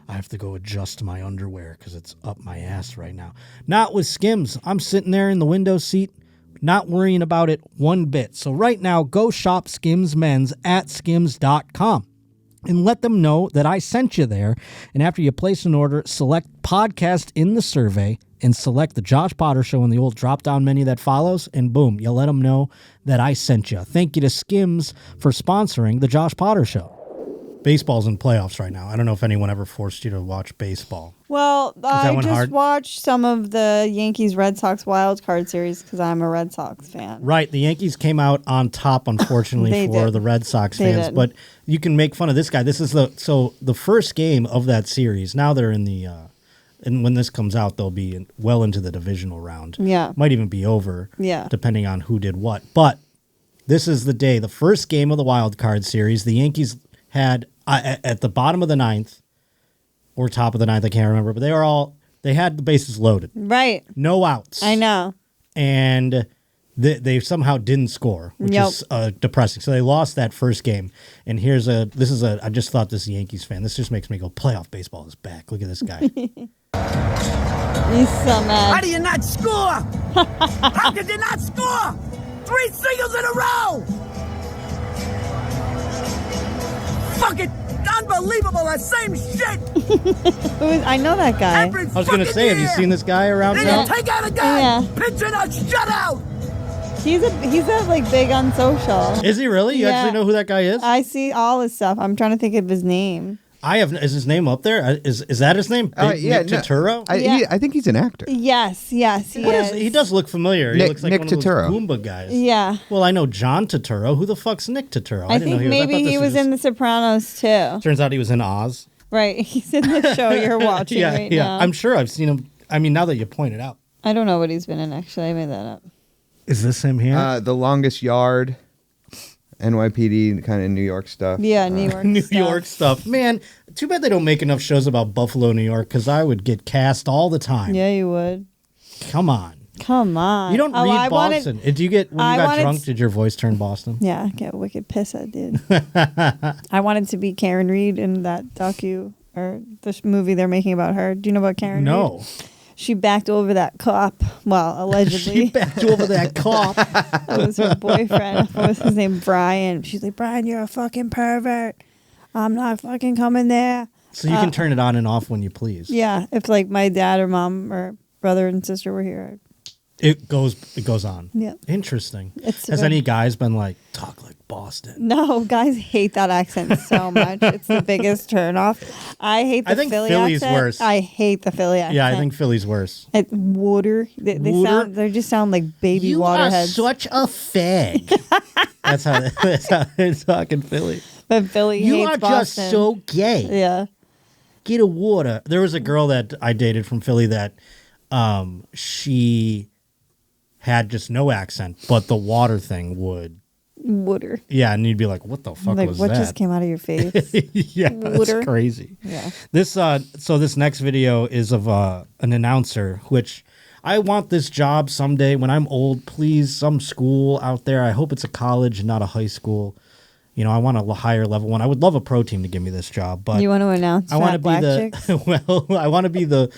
I have to go adjust my underwear because it's up my ass right now. Not with Skims. I'm sitting there in the window seat, not worrying about it one bit. So right now, go shop Skims Men's at skims.com and let them know that I sent you there. And after you place an order, select podcast in the survey and select the Josh Potter Show in the old drop-down menu that follows, and boom, you let them know that I sent you. Thank you to Skims for sponsoring the Josh Potter Show. Baseball's in playoffs right now. I don't know if anyone ever forced you to watch baseball. Well, I just hard? watched some of the Yankees-Red Sox wild card series because I'm a Red Sox fan. Right. The Yankees came out on top, unfortunately, for the Red Sox fans. But you can make fun of this guy. This is the first game of that series. Now they're in the and when this comes out, they'll be well into the divisional round. Yeah. Might even be over. Yeah. Depending on who did what. But this is the day, the first game of the wild card series. The Yankees had at the bottom of the ninth or top of the ninth, I can't remember, but they had the bases loaded. Right. No outs. I know. And they somehow didn't score, which is depressing. So they lost that first game. And I just thought this is a Yankees fan. This just makes me go, playoff baseball is back. Look at this guy. He's so mad. How do you not score? How did you not score? 3 singles in a row. fucking unbelievable. The same shit. I know that guy. I was going to say, have you seen this guy around Then town? you take out a guy. Yeah. Pitch in a shutout. He's like big on social. Is he really? You actually know who that guy is? I see all his stuff. I'm trying to think of his name. Is his name up there? Is that his name? Nick Turturro? I think he's an actor. Yes, he is. He does look familiar. He looks like Nick one of Turturro. those Goomba guys. Yeah. Well, I know John Turturro. Who the fuck's Nick Turturro? I think maybe he was in The Sopranos too. Turns out he was in Oz. Right. He's in the show you're watching right now. I'm sure I've seen him. I mean, now that you point it out. I don't know what he's been in, actually. I made that up. Is this him here? The Longest Yard, NYPD, kind of New York stuff. Yeah, New York New stuff. York stuff. Man, too bad they don't make enough shows about Buffalo, New York, because I would get cast all the time. Yeah, you would. Come on. You don't read Boston. Did you get, when you got drunk, did your voice turn Boston? Yeah, get wicked pissed I did. I wanted to be Karen Reed in that docu, or this movie they're making about her. Do you know about Karen Reed? No. She backed over that cop. Well, allegedly. She backed over that cop. That was her boyfriend. What was his name? Brian. She's like, Brian, you're a fucking pervert. I'm not fucking coming there. So you can turn it on and off when you please. Yeah. If like my dad or mom or brother and sister were here. It goes on. Yeah. Interesting. It's Has any guys been like, talk like Boston? No, guys hate that accent so much. It's the biggest turnoff. I hate the Philly Philly's accent. worse. I hate the Philly accent. Yeah, I think Philly's worse. Water. They just sound like baby waterheads. You are such a fag. that's how they talk in Philly. But Philly You hates are Boston. just so gay. Yeah. Get a water. There was a girl that I dated from Philly that she had just no accent, but the water thing would. Water. Yeah, and you'd be like, what the fuck like, was what that? just came out of your face? Yeah, Water. that's crazy. Yeah. This this next video is of an announcer, which I want this job someday when I'm old. Please, some school out there. I hope it's a college and not a high school. You know, I want a higher level one. I would love a pro team to give me this job, but You want to announce I want to be black the chicks? well. I want to be the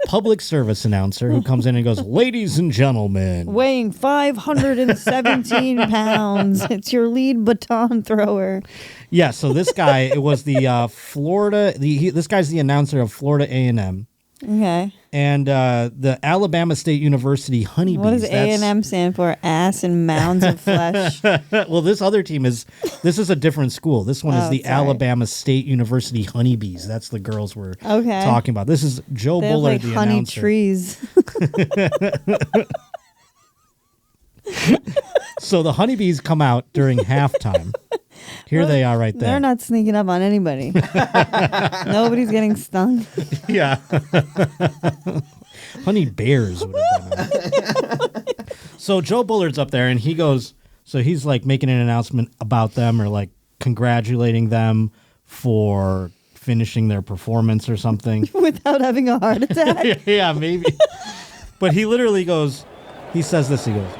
public service announcer who comes in and goes, "Ladies and gentlemen." Weighing 517 pounds. It's your lead baton thrower. Yeah, so this guy, it was the Florida. This guy's the announcer of Florida A&M. Okay. And the Alabama State University Honeybees. What does A&M stand for? Ass and mounds of flesh. Well, this other team is a different school. This one is the sorry. Alabama State University Honeybees. That's the girls we're Okay. talking about. This is Joe They have Bullard, like the honey announcer. trees. So the honeybees come out during halftime. Here they are right there. They're not sneaking up on anybody. Nobody's getting stung. Yeah. Honey bears would have been. So Joe Bullard's up there and he goes, so he's like making an announcement about them or like congratulating them for finishing their performance or something. Without having a heart attack. Yeah, maybe. But he literally goes, he says this, he goes,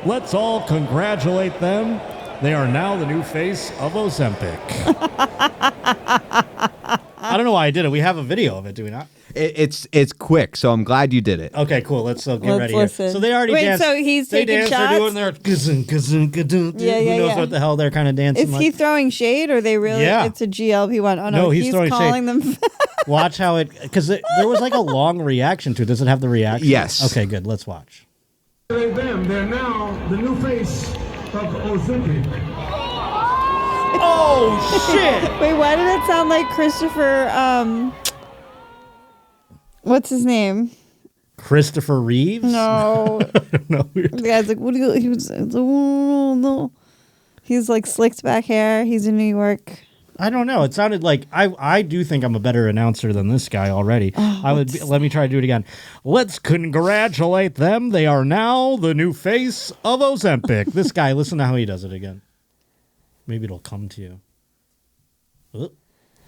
"Let's all congratulate them. They are now the new face of Ozempic." I don't know why I did it. We have a video of it, do we not? It's quick, so I'm glad you did it. Okay, cool. Let's get Let's ready listen. here. So they already Wait, danced. so he's they taking danced, shots? They're doing their gazun, gazun, gadun. Yeah, Who yeah, knows yeah. what the hell they're kind of dancing Is like? he throwing shade or they really? Yeah. It's a GLP-1. Oh, No, no, he's throwing calling shade. them. Watch how it, because there was like a long reaction to it. Does it have the reaction? Yes. Okay, good. Let's watch. Them, they're now the new face of Ozempic. Oh, shit! Wait, why did it sound like Christopher? What's his name? Christopher Reeves? No. No. The guy's like, what do you? He was. No. He's like slicked back hair. He's in New York. I don't know. It sounded like I do think I'm a better announcer than this guy already. Let me try to do it again. Let's congratulate them. They are now the new face of Ozempic. This guy, listen to how he does it again. Maybe it'll come to you.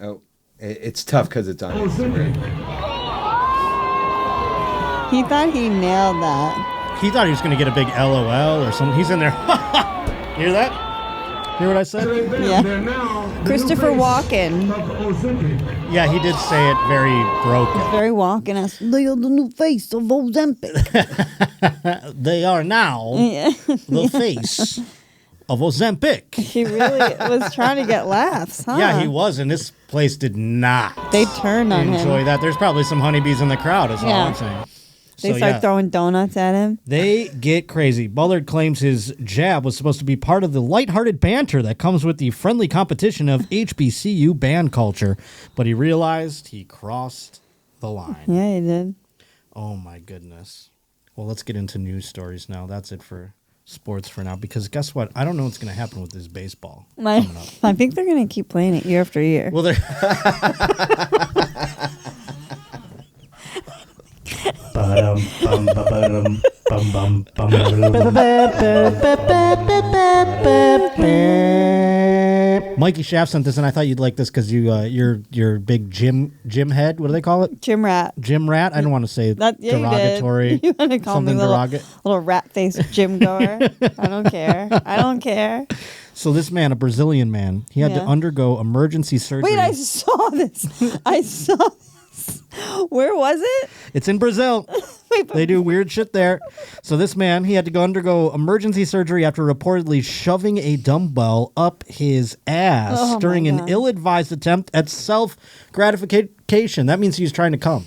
Oh, it's tough because it's on Instagram. He thought he nailed that. He thought he was going to get a big LOL or something. He's in there. Hear that? Hear what I said? Yeah. They're now the Christopher new face Walken. of Ozempic. Yeah, he did say it very broken. Very Walken. They are the new face of Ozempic. They are now Yeah. the face of Ozempic. He really was trying to get laughs, huh? Yeah, he was, and this place did not. They turned on him. Enjoy that. There's probably some honeybees in the crowd, is all I'm saying. They start throwing donuts at him. They get crazy. Bullard claims his jab was supposed to be part of the lighthearted banter that comes with the friendly competition of HBCU band culture, but he realized he crossed the line. Yeah, he did. Oh, my goodness. Well, let's get into news stories now. That's it for sports for now, because guess what? I don't know what's going to happen with this baseball coming up. I think they're going to keep playing it year after year. Well, they're... Mikey Shaft sent this, and I thought you'd like this because you're big gym head. What do they call it? Gym rat. Gym rat. I don't want to say derogatory. You want to call me little rat face gym goer? I don't care. I don't care. So this man, a Brazilian man, he had to undergo emergency surgery. Wait, I saw this. I saw this. Where was it? It's in Brazil. They do weird shit there. So this man, he had to undergo emergency surgery after reportedly shoving a dumbbell up his ass during an ill-advised attempt at self-gratification. That means he was trying to come.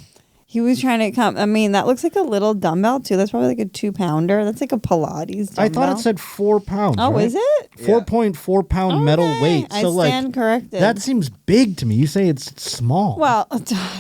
He was trying to come. I mean, that looks like a little dumbbell, too. That's probably like a 2-pounder. That's like a Pilates dumbbell. I thought it said 4 pounds. Oh, right? Is it? 4.4 pound metal weight. So I stand corrected. That seems big to me. You say it's small. Well,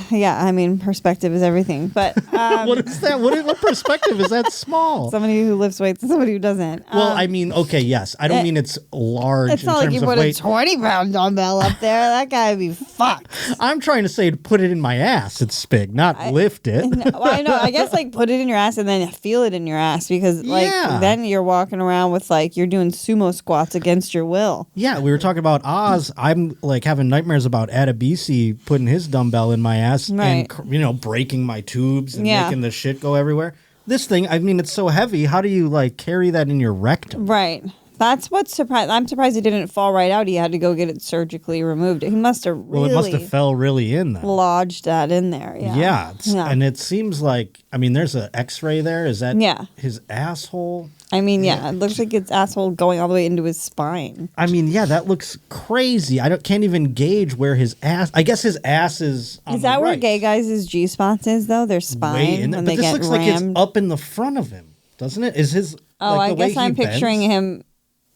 yeah, I mean, perspective is everything. But what is that? What perspective is that small? Somebody who lifts weights and somebody who doesn't. Well, I mean, okay, yes. I don't mean it's large. It's not like you put a 20-pound dumbbell up there. That guy would be fucked. I'm trying to say to put it in my ass. It's big, not lift it. Well, I know. I guess like put it in your ass and then feel it in your ass, because then you're walking around with you're doing sumo squats against your will. Yeah, we were talking about Oz. I'm like having nightmares about Adebisi putting his dumbbell in my ass and breaking my tubes and making the shit go everywhere. This thing, I mean, it's so heavy. How do you carry that in your rectum? Right. That's what's surprised. I'm surprised it didn't fall right out. He had to go get it surgically removed. He must have it must have fell really in then. Lodged that in there. Yeah. And it seems like, I mean, there's an X-ray there. Is that his asshole? I mean, it looks like his asshole going all the way into his spine. I mean, that looks crazy. Can't even gauge where his ass. I guess his ass is. Is that where gay guys' G spots is though? Their spine. Way in there. But this looks like it's up in the front of him, doesn't it? Is his? I guess I'm picturing him.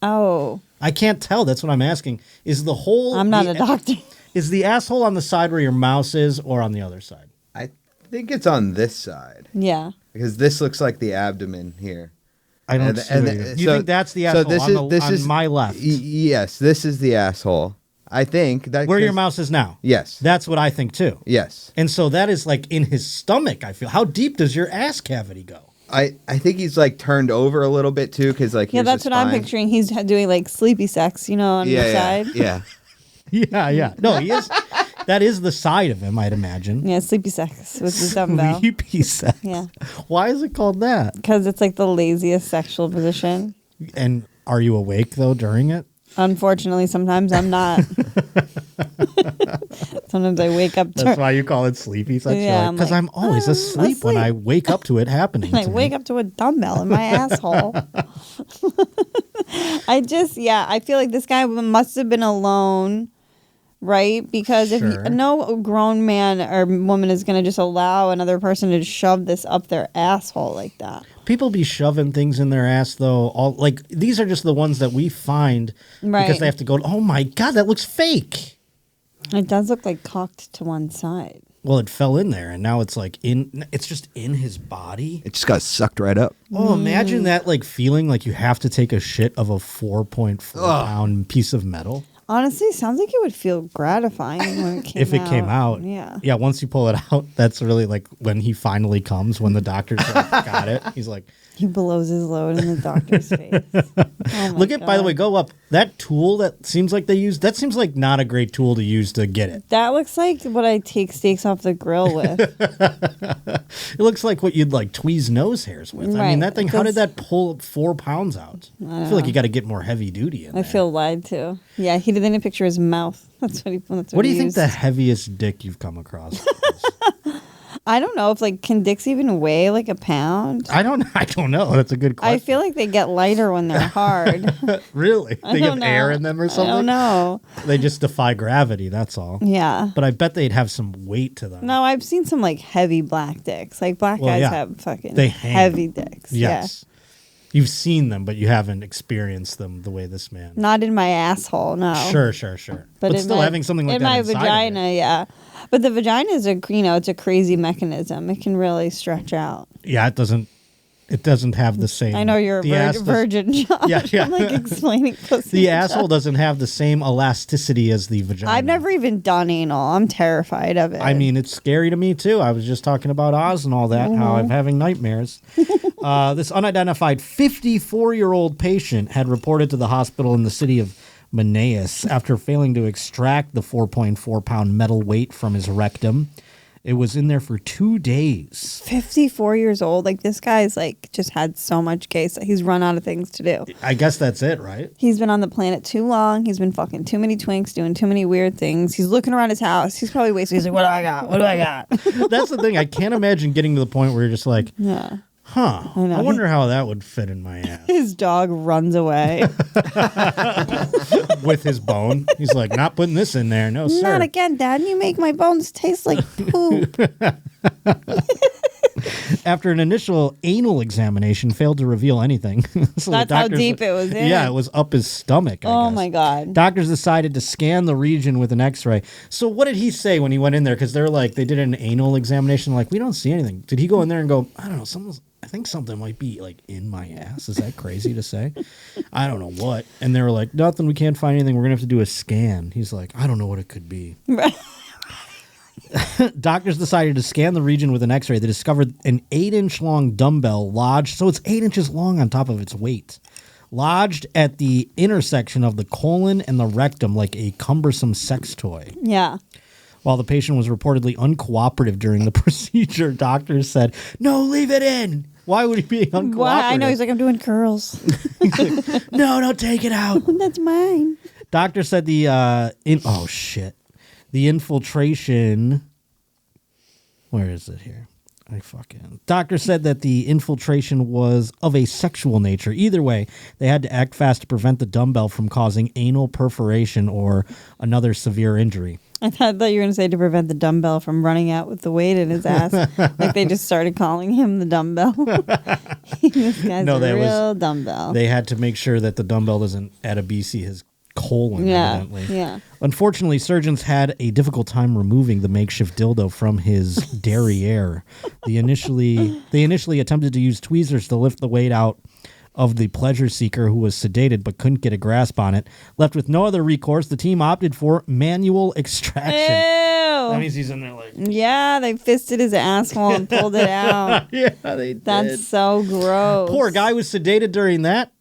Oh. I can't tell. That's what I'm asking. Is the whole... I'm not a doctor. Is the asshole on the side where your mouse is or on the other side? I think it's on this side. Yeah. Because this looks like the abdomen here. I don't see it. You think that's the asshole on my left? Yes, this is the asshole. I think that... Where your mouse is now? Yes. That's what I think too. Yes. And so that is in his stomach, I feel. How deep does your ass cavity go? I think he's turned over a little bit too, because that's what I'm picturing. He's doing sleepy sex, on the side. Yeah. Yeah. No, he is. That is the side of him, I'd imagine. Yeah, sleepy sex with the dumbbell. Sleepy sex. Yeah. Why is it called that? Because it's the laziest sexual position. And are you awake though during it? Unfortunately, sometimes I'm not. Sometimes I wake up. That's why you call it sleepy sex. Yeah, because I'm always asleep when I wake up to it happening. And I wake up to a dumbbell in my asshole. I feel like this guy must have been alone, right? Because if no grown man or woman is going to just allow another person to shove this up their asshole like that. People be shoving things in their ass, though. These are just the ones that we find because they have to go, oh, my God, that looks fake. It does look cocked to one side. Well, it fell in there, and now it's it's just in his body. It just got sucked right up. Oh, imagine that feeling like you have to take a shit of a 4.4 pound piece of metal. Honestly, sounds like it would feel gratifying when it came out. If it came out. Yeah. Yeah, once you pull it out, that's really when he finally comes, when the doctor's got it. He's like... He blows his load in the doctor's face. Oh Look at, by the way, go up. That tool that seems like they use, that seems like not a great tool to use to get it. That looks like what I take steaks off the grill with. It looks like what you'd tweeze nose hairs with. Right. I mean, that thing, how did that pull 4 pounds out? I feel like you got to get more heavy duty in there. I feel lied to. Yeah, he didn't picture his mouth. That's what he. That's what do you he think used. the heaviest dick you've come across is? I don't know if can dicks even weigh like a pound? I don't know. That's a good question. I feel like they get lighter when they're hard. Really? They have air in them or something? I don't know. They just defy gravity, that's all. Yeah. But I bet they'd have some weight to them. No, I've seen some heavy black dicks. Black guys have fucking heavy dicks. Yes. Yeah. You've seen them, but you haven't experienced them the way this man. Not in my asshole, no. Sure. But still having something like that in my vagina, yeah. But the vagina is it's a crazy mechanism. It can really stretch out. Yeah, it doesn't have the same. I know you're a virgin, Josh. Yeah. I'm explaining pussy. The asshole doesn't have the same elasticity as the vagina. I've never even done anal. I'm terrified of it. I mean, it's scary to me too. I was just talking about Oz and all that, how I'm having nightmares. This unidentified 54-year-old patient had reported to the hospital in the city of Manaus after failing to extract the 4.4-pound metal weight from his rectum. It was in there for 2 days. 54 years old. This guy's just had so much case that he's run out of things to do. I guess that's it, right? He's been on the planet too long. He's been fucking too many twinks, doing too many weird things. He's looking around his house. He's probably wasting. He's like, what do I got? What do I got? That's the thing. I can't imagine getting to the point where you're just like, yeah. Huh. I wonder how that would fit in my ass. His dog runs away. With his bone. He's like, not putting this in there. No, sir. Not again, Dad. You make my bones taste like poop. After an initial anal examination failed to reveal anything. So that's how deep it was in. Yeah, it was up his stomach, I guess. My God. Doctors decided to scan the region with an x-ray. So what did he say when he went in there? Because they did an anal examination. We don't see anything. Did he go in there and go, I don't know, I think something might be in my ass. Is that crazy to say? I don't know what. And they were like, nothing. We can't find anything. We're going to have to do a scan. He's like, I don't know what it could be. Doctors decided to scan the region with an x-ray. They discovered an 8-inch long dumbbell lodged. So it's 8 inches long on top of its weight. Lodged at the intersection of the colon and the rectum like a cumbersome sex toy. Yeah. While the patient was reportedly uncooperative during the procedure, doctors said, no, leave it in. Why would he be uncooperative? Why? I know. He's like, I'm doing curls. He's like, no, don't take it out. That's mine. Doctor said the infiltration. Where is it here? Doctor said that the infiltration was of a sexual nature. Either way, they had to act fast to prevent the dumbbell from causing anal perforation or another severe injury. I thought you were going to say to prevent the dumbbell from running out with the weight in his ass. They just started calling him the dumbbell. This guy's a real dumbbell. They had to make sure that the dumbbell doesn't adabisi his colon, evidently. Yeah. Unfortunately, surgeons had a difficult time removing the makeshift dildo from his derriere. They initially attempted to use tweezers to lift the weight out of the pleasure seeker who was sedated but couldn't get a grasp on it. Left with no other recourse, the team opted for manual extraction. Ew. That means he's in there Yeah, they fisted his asshole and pulled it out. Yeah, they did. That's so gross. Poor guy was sedated during that.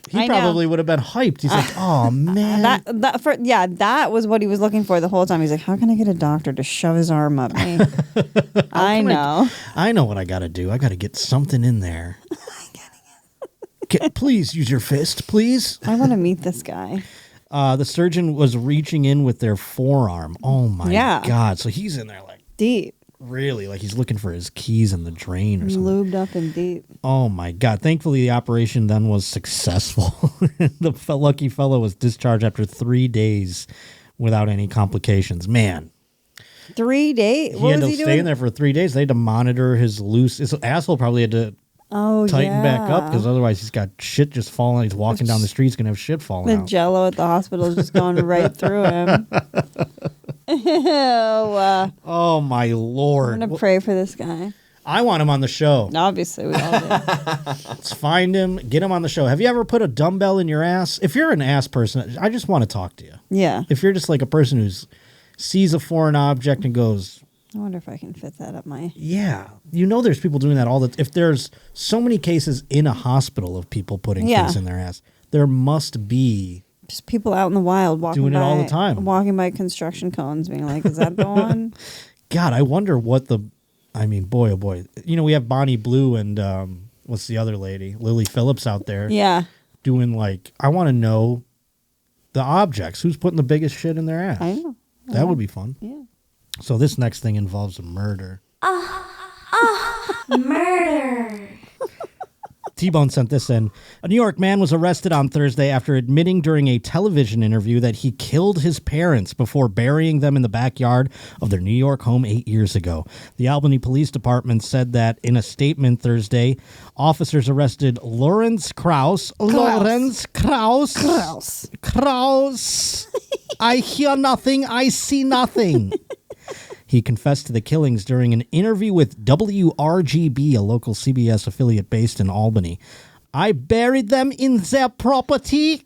He probably would have been hyped. He's like, oh, man. That was what he was looking for the whole time. He's like, how can I get a doctor to shove his arm up me? I know. I know what I got to do. I got to get something in there. Please use your fist, please. I want to meet this guy. The surgeon was reaching in with their forearm. Oh, my God. So he's in there deep. Really, he's looking for his keys in the drain or something. Lubed up and deep. Oh, my God. Thankfully, the operation then was successful. The lucky fellow was discharged after 3 days without any complications. Man. 3 days? He had to stay in there for 3 days. They had to monitor his asshole probably had to tighten back up because otherwise he's got shit just falling. He's walking down the street. He's going to have shit falling out. The jello at the hospital is just going right through him. Oh, my Lord. I'm going to pray for this guy. I want him on the show. Obviously, we all do. Let's find him, get him on the show. Have you ever put a dumbbell in your ass? If you're an ass person, I just want to talk to you. Yeah. If you're just a person who sees a foreign object and goes, I wonder if I can fit that up my... Yeah. There's people doing that all the time. If there's so many cases in a hospital of people putting things in their ass, there must be... Just people out in the wild doing it all the time. Walking by construction cones being like, is that the one? God, I wonder what boy, oh boy. We have Bonnie Blue and what's the other lady? Lily Phillips out there. Yeah. Doing I want to know the objects. Who's putting the biggest shit in their ass? I know. That would be fun. Yeah. So this next thing involves a murder. Murder. T-Bone sent this in. A New York man was arrested on Thursday after admitting during a television interview that he killed his parents before burying them in the backyard of their New York home 8 years ago. The Albany Police Department said that in a statement Thursday, officers arrested Lawrence Krause. Lawrence Krause. Krause. I hear nothing. I see nothing. He confessed to the killings during an interview with WRGB, a local CBS affiliate based in Albany. I buried them in their property,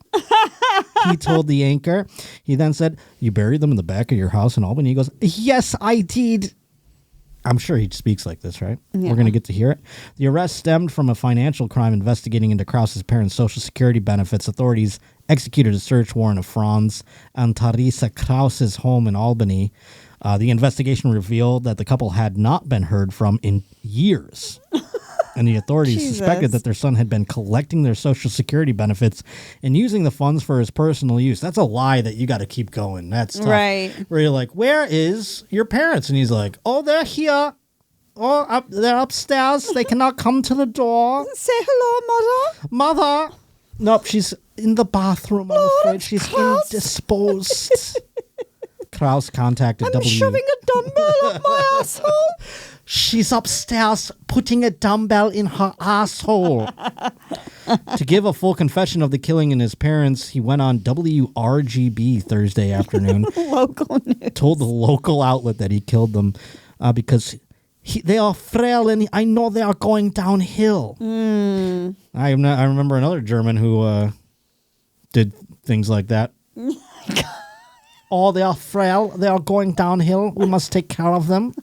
he told the anchor. He then said, you buried them in the back of your house in Albany? He goes, yes, I did. I'm sure he speaks like this, right? Yeah. We're going to get to hear it. The arrest stemmed from a financial crime investigating into Krause's parents' Social Security benefits. Authorities executed a search warrant of Franz and Teresa Krause's home in Albany. The investigation revealed that the couple had not been heard from in years. And the authorities suspected that their son had been collecting their Social Security benefits and using the funds for his personal use. That's a lie that you got to keep going. That's tough. Right. Where you're like, where is your parents? And he's like, oh, they're here. Oh, they're upstairs. They cannot come to the door. Say hello, Mother. Mother. Nope, she's in the bathroom, I'm afraid. She's indisposed. Krause contacted I'm shoving a dumbbell up my asshole. She's upstairs putting a dumbbell in her asshole. To give a full confession of the killing in his parents, he went on WRGB Thursday afternoon. Local news. Told the local outlet that he killed them because they are frail and I know they are going downhill. I remember another German who did things like that. Oh, they are frail. They are going downhill. We must take care of them.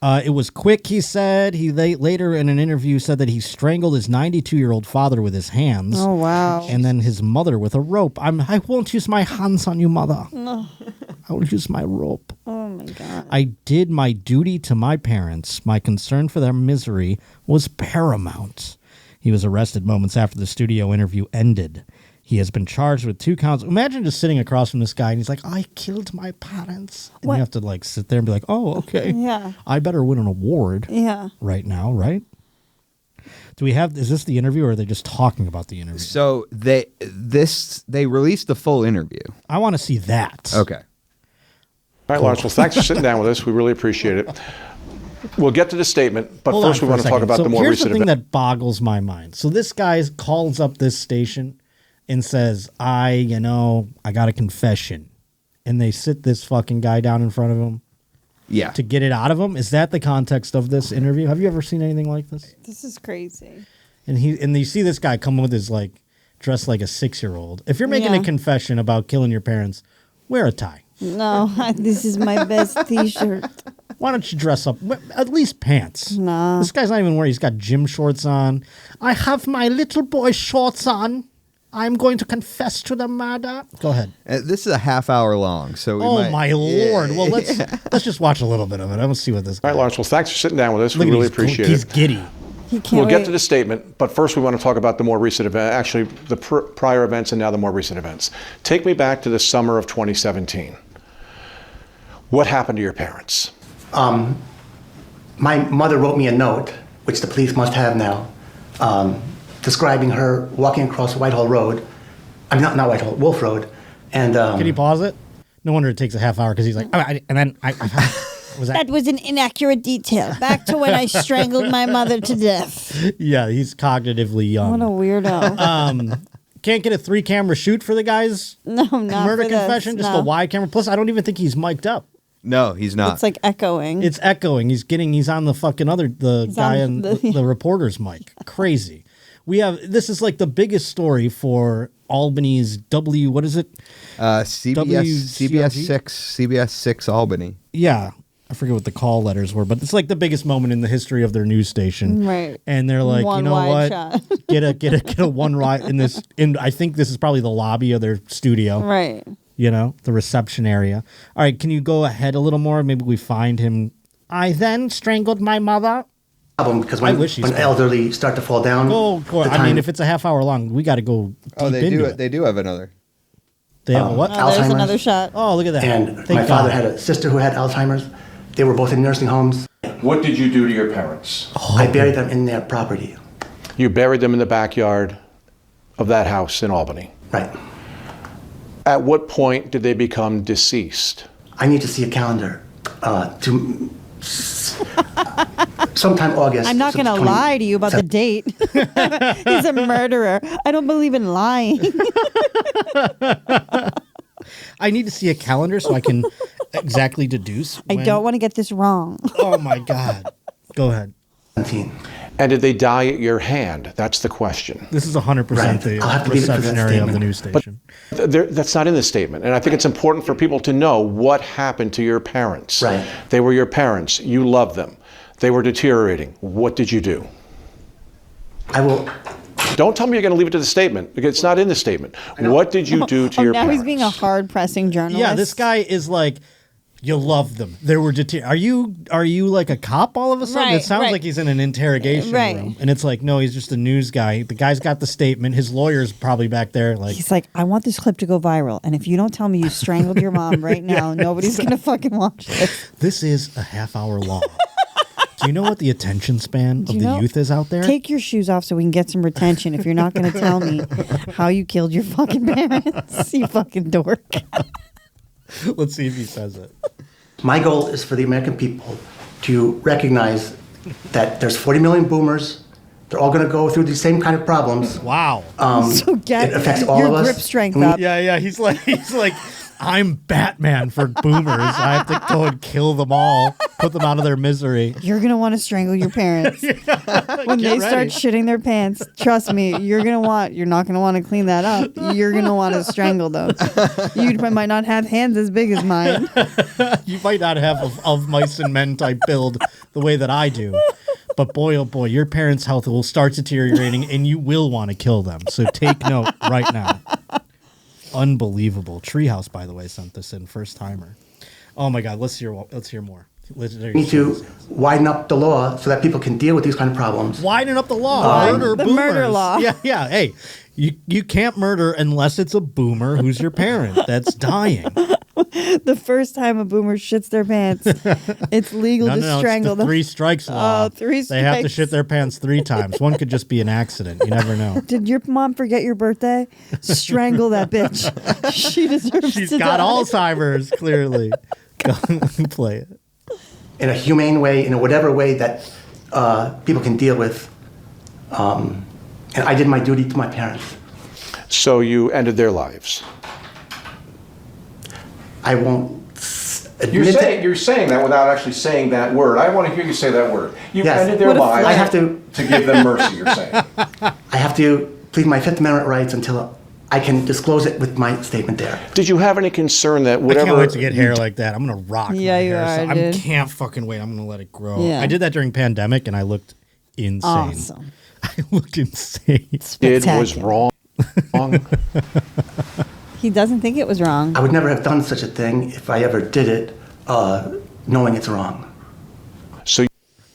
It was quick, he said. He later in an interview said that he strangled his 92-year-old father with his hands. Oh, wow. And then his mother with a rope. I won't use my hands on you, mother. No. I will use my rope. Oh, my God. I did my duty to my parents. My concern for their misery was paramount. He was arrested moments after the studio interview ended. He has been charged with 2 counts. Imagine just sitting across from this guy and he's like, I killed my parents. And you have to sit there and be like, oh, okay. Yeah. I better win an award right now, right? Is this the interview or are they just talking about the interview? So they released the full interview. I want to see that. Okay. All right, Lawrence, well, thanks for sitting down with us. We really appreciate it. We'll get to the statement, but first we want to talk about the more recent event. Here's the thing that boggles my mind. So this guy calls up this station and says, I got a confession. And they sit this fucking guy down in front of him. Yeah. To get it out of him. Is that the context of this interview? Have you ever seen anything like this? This is crazy. And you see this guy come with his dressed like a 6-year-old. If you're making a confession about killing your parents, wear a tie. No, this is my best t-shirt. Why don't you dress up? At least pants. No. This guy's not even wearing, he's got gym shorts on. I have my little boy shorts on. I'm going to confess to the murder. Go ahead. This is a half hour long, so my lord! Well, let's just watch a little bit of it. I want to see what this. All right, Lawrence. Well, thanks for sitting down with us. We really appreciate it. He's giddy. We'll get to the statement, but first we want to talk about the more recent event. Actually, the prior events and now the more recent events. Take me back to the summer of 2017. What happened to your parents? My mother wrote me a note, which the police must have now. Describing her walking across Whitehall Road. I mean, not Whitehall, Wolf Road. And can you pause it? No wonder it takes a half hour because he's like, that was an inaccurate detail. Back to when I strangled my mother to death. Yeah, he's cognitively young. What a weirdo. Can't get a 3-camera shoot for the guy's murder confession. Just a wide camera. Plus, I don't even think he's mic'd up. No, he's not. It's echoing. It's echoing. He's on the fucking guy on the reporter's mic. Crazy. This is the biggest story for Albany's what is it? CBS 6 Albany. Yeah. I forget what the call letters were, but it's the biggest moment in the history of their news station. Right. And they're like, you know what? Shot. Get a one ride in this. I think this is probably the lobby of their studio. Right. The reception area. All right. Can you go ahead a little more? Maybe we find him. I then strangled my mother. Because when elderly start to fall down. If it's a half hour long, we got to go. They do have another. They have a what? There's another shot. Oh, look at that. And my father had a sister who had Alzheimer's, They were both in nursing homes. What did you do to your parents? I buried them in their property. You buried them in the backyard of that house in Albany. Right. At what point did they become deceased? I need to see a calendar to sometime August. I'm not going to lie to you about the date. He's a murderer. I don't believe in lying. I need to see a calendar so I can exactly deduce. I don't want to get this wrong. Oh my God. Go ahead. 17. And did they die at your hand? That's the question. This is 100% the receptionary of the news station. But that's not in the statement. And I think it's important for people to know what happened to your parents. Right. They were your parents. You loved them. They were deteriorating. What did you do? I will. Don't tell me you're going to leave it to the statement because it's not in the statement. What did you do to your now parents? He's being a hard-pressing journalist. Yeah, this guy is like, you love them. They were Are you like a cop all of a sudden? Right, It sounds like he's in an interrogation room. And it's like, no, he's just a news guy. The guy's got the statement. His lawyer's probably back there. Like, he's like, I want this clip to go viral. And if you don't tell me you strangled your mom right now, nobody's going to fucking watch this. This is a half hour long. Do you know what the attention span of the youth is out there? Take your shoes off so we can get some retention if you're not going to tell me how you killed your fucking parents, you fucking dork. Let's see if he says it. My goal is for the American people to recognize that there's 40 million boomers. They're all going to go through the same kind of problems. Wow. So get it affects all your of us. grip strength up. Yeah. He's like, I'm Batman for boomers. I have to go and kill them all, put them out of their misery. You're going to want to strangle your parents. When they start shitting their pants, trust me, you're not going to want to clean that up. You're going to want to strangle them. You might not have hands as big as mine. You might not have of mice and men type build the way that I do. But boy, oh boy, your parents' health will start deteriorating and you will want to kill them. So take note right now. Unbelievable. Treehouse, by the way, sent this in, first timer. Oh my God, let's hear more. We need to widen up the law so that people can deal with these kind of problems. Widen up the law. The murder law. Yeah. Hey, you can't murder unless it's a boomer who's your parent that's dying. The first time a boomer shits their pants, it's legal to strangle it's the them. 3 strikes law. 3 strikes. They have to shit their pants 3 times. One could just be an accident. You never know. Did your mom forget your birthday? Strangle that bitch. She deserves She's to got die. Alzheimer's, clearly. Go play it. In a humane way, in a whatever way that people can deal with. And I did my duty to my parents. So you ended their lives. I won't admit it. You're saying that without actually saying that word. I want to hear you say that word. You Yes. ended their lives. I have to give them mercy, you're saying. I have to plead my Fifth Amendment rights until I can disclose it with my statement there. Did you have any concern that I whatever... can't wait to get hair like that. I'm going to rock Yeah, my you hair. are, I dude. can't fucking wait. I'm going to let it grow. Yeah. I did that during pandemic and I looked insane. Awesome. I looked insane. did was wrong. He doesn't think it was wrong. I would never have done such a thing if I ever did it knowing it's wrong. So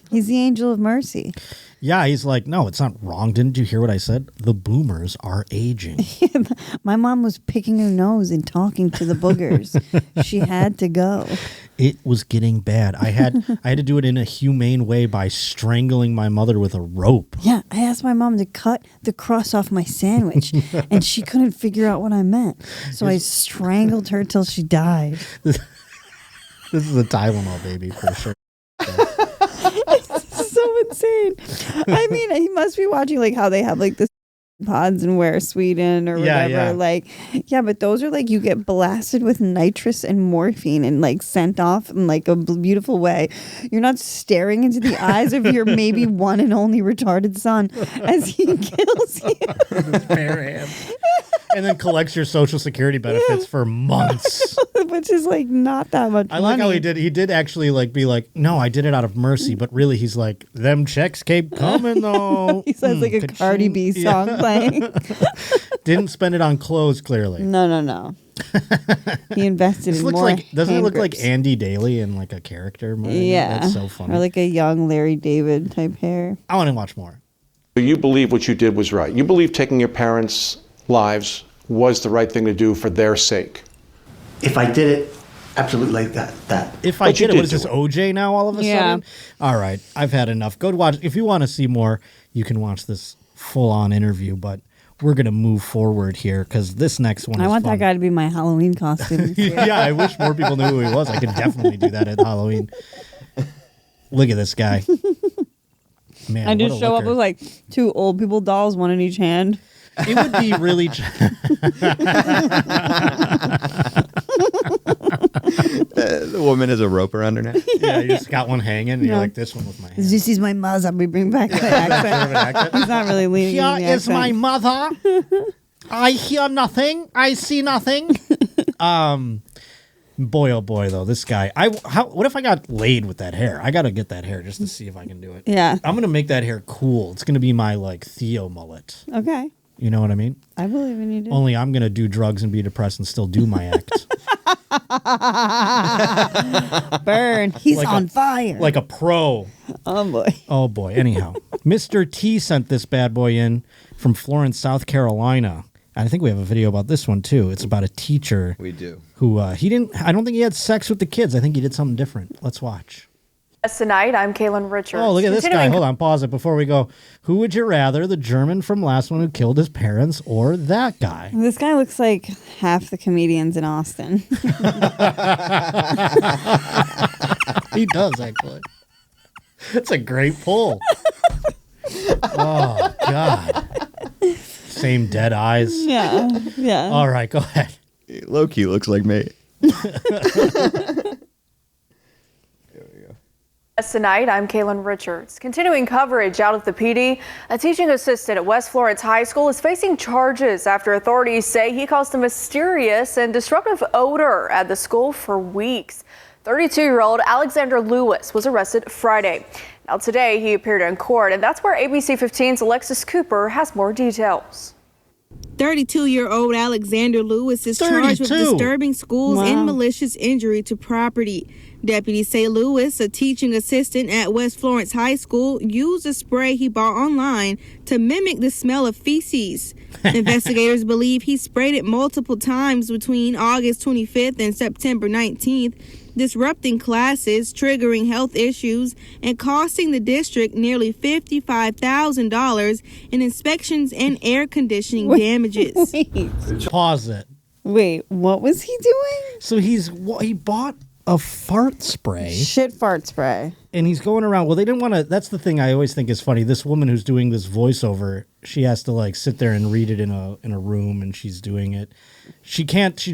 He's the angel of mercy. Yeah, he's like, no, it's not wrong. Didn't you hear what I said? The boomers are aging. My mom was picking her nose and talking to the boogers. She had to go. It was getting bad. I had to do it in a humane way by strangling my mother with a rope. Yeah, I asked my mom to cut the crust off my sandwich, and she couldn't figure out what I meant. So I strangled her till she died. This is a Tylenol baby for sure. So insane. I mean, he must be watching like how they have like the pods in where Sweden or whatever. Yeah. Like, yeah, but those are like you get blasted with nitrous and morphine and like sent off in like a beautiful way. You're not staring into the eyes of your maybe one and only retarded son as he kills you. His bare hand. And then collects your Social Security benefits for months. Which is like not that much I like money. how he did actually like be like, no, I did it out of mercy, but really he's like, them checks keep coming though. He sounds like a Cardi B song playing. Didn't spend it on clothes, clearly. No. He invested This in looks more like doesn't it hand look grips. like Andy Daly in like a character movie? Yeah. That's so funny. Or like a young Larry David type hair. I want to watch more. you believe what you did was right. You believe taking your parents' lives was the right thing to do for their sake. If I did it absolutely like that. If I did it, what is this, OJ now all of a sudden? All right, I've had enough. Go watch. If you want to see more, you can watch this full-on interview, but we're going to move forward here because this next one is want fun. that guy to be my Halloween costume. Yeah, I wish more people knew who he was. I could definitely do that at Halloween. Look at this guy. Man, I just show up with like 2 old people dolls, one in each hand. It would be really... The woman has a rope around her neck. Yeah, you just got one hanging, and you're like, this one with my hand. This is my mother. We bring back the accent. He's not really leaning Here in the is my mother. I hear nothing. I see nothing. Boy, oh boy, though, this guy. What if I got laid with that hair? I got to get that hair just to see if I can do it. Yeah. I'm going to make that hair cool. It's going to be my, like, Theo mullet. Okay. You know what I mean? I believe in you, dude. Only I'm going to do drugs and be depressed and still do my act. Burn. He's like on fire. Like a pro. Oh, boy. Oh, boy. Anyhow, Mr. T sent this bad boy in from Florence, South Carolina. I think we have a video about this one, too. It's about a teacher. We do. Who I don't think he had sex with the kids. I think he did something different. Let's watch. Tonight, I'm Kaylin Richards. Oh, look at this guy. Hold on, pause it before we go. Who would you rather, the German from last one who killed his parents or that guy? This guy looks like half the comedians in Austin. He does, actually. That's a great pull. Oh, God. Same dead eyes. Yeah, yeah. All right, go ahead. Low-key looks like me. Tonight, I'm Kaylin Richards. Continuing coverage out of the PD, a teaching assistant at West Florence High School is facing charges after authorities say he caused a mysterious and disruptive odor at the school for weeks. 32-year-old Alexander Lewis was arrested Friday. Now today, he appeared in court, and that's where ABC 15's Alexis Cooper has more details. 32-year-old Alexander Lewis is charged with disturbing schools and malicious injury to property. Deputies say Lewis, a teaching assistant at West Florence High School, used a spray he bought online to mimic the smell of feces. Investigators believe he sprayed it multiple times between August 25th and September 19th, disrupting classes, triggering health issues, and costing the district nearly $55,000 in inspections and air conditioning damages. Pause it. Wait, what was he doing? So he bought a fart spray. Shit fart spray. And he's going around. Well, they didn't want to. That's the thing I always think is funny. This woman who's doing this voiceover, she has to like sit there and read it in a room, and she's doing it. She's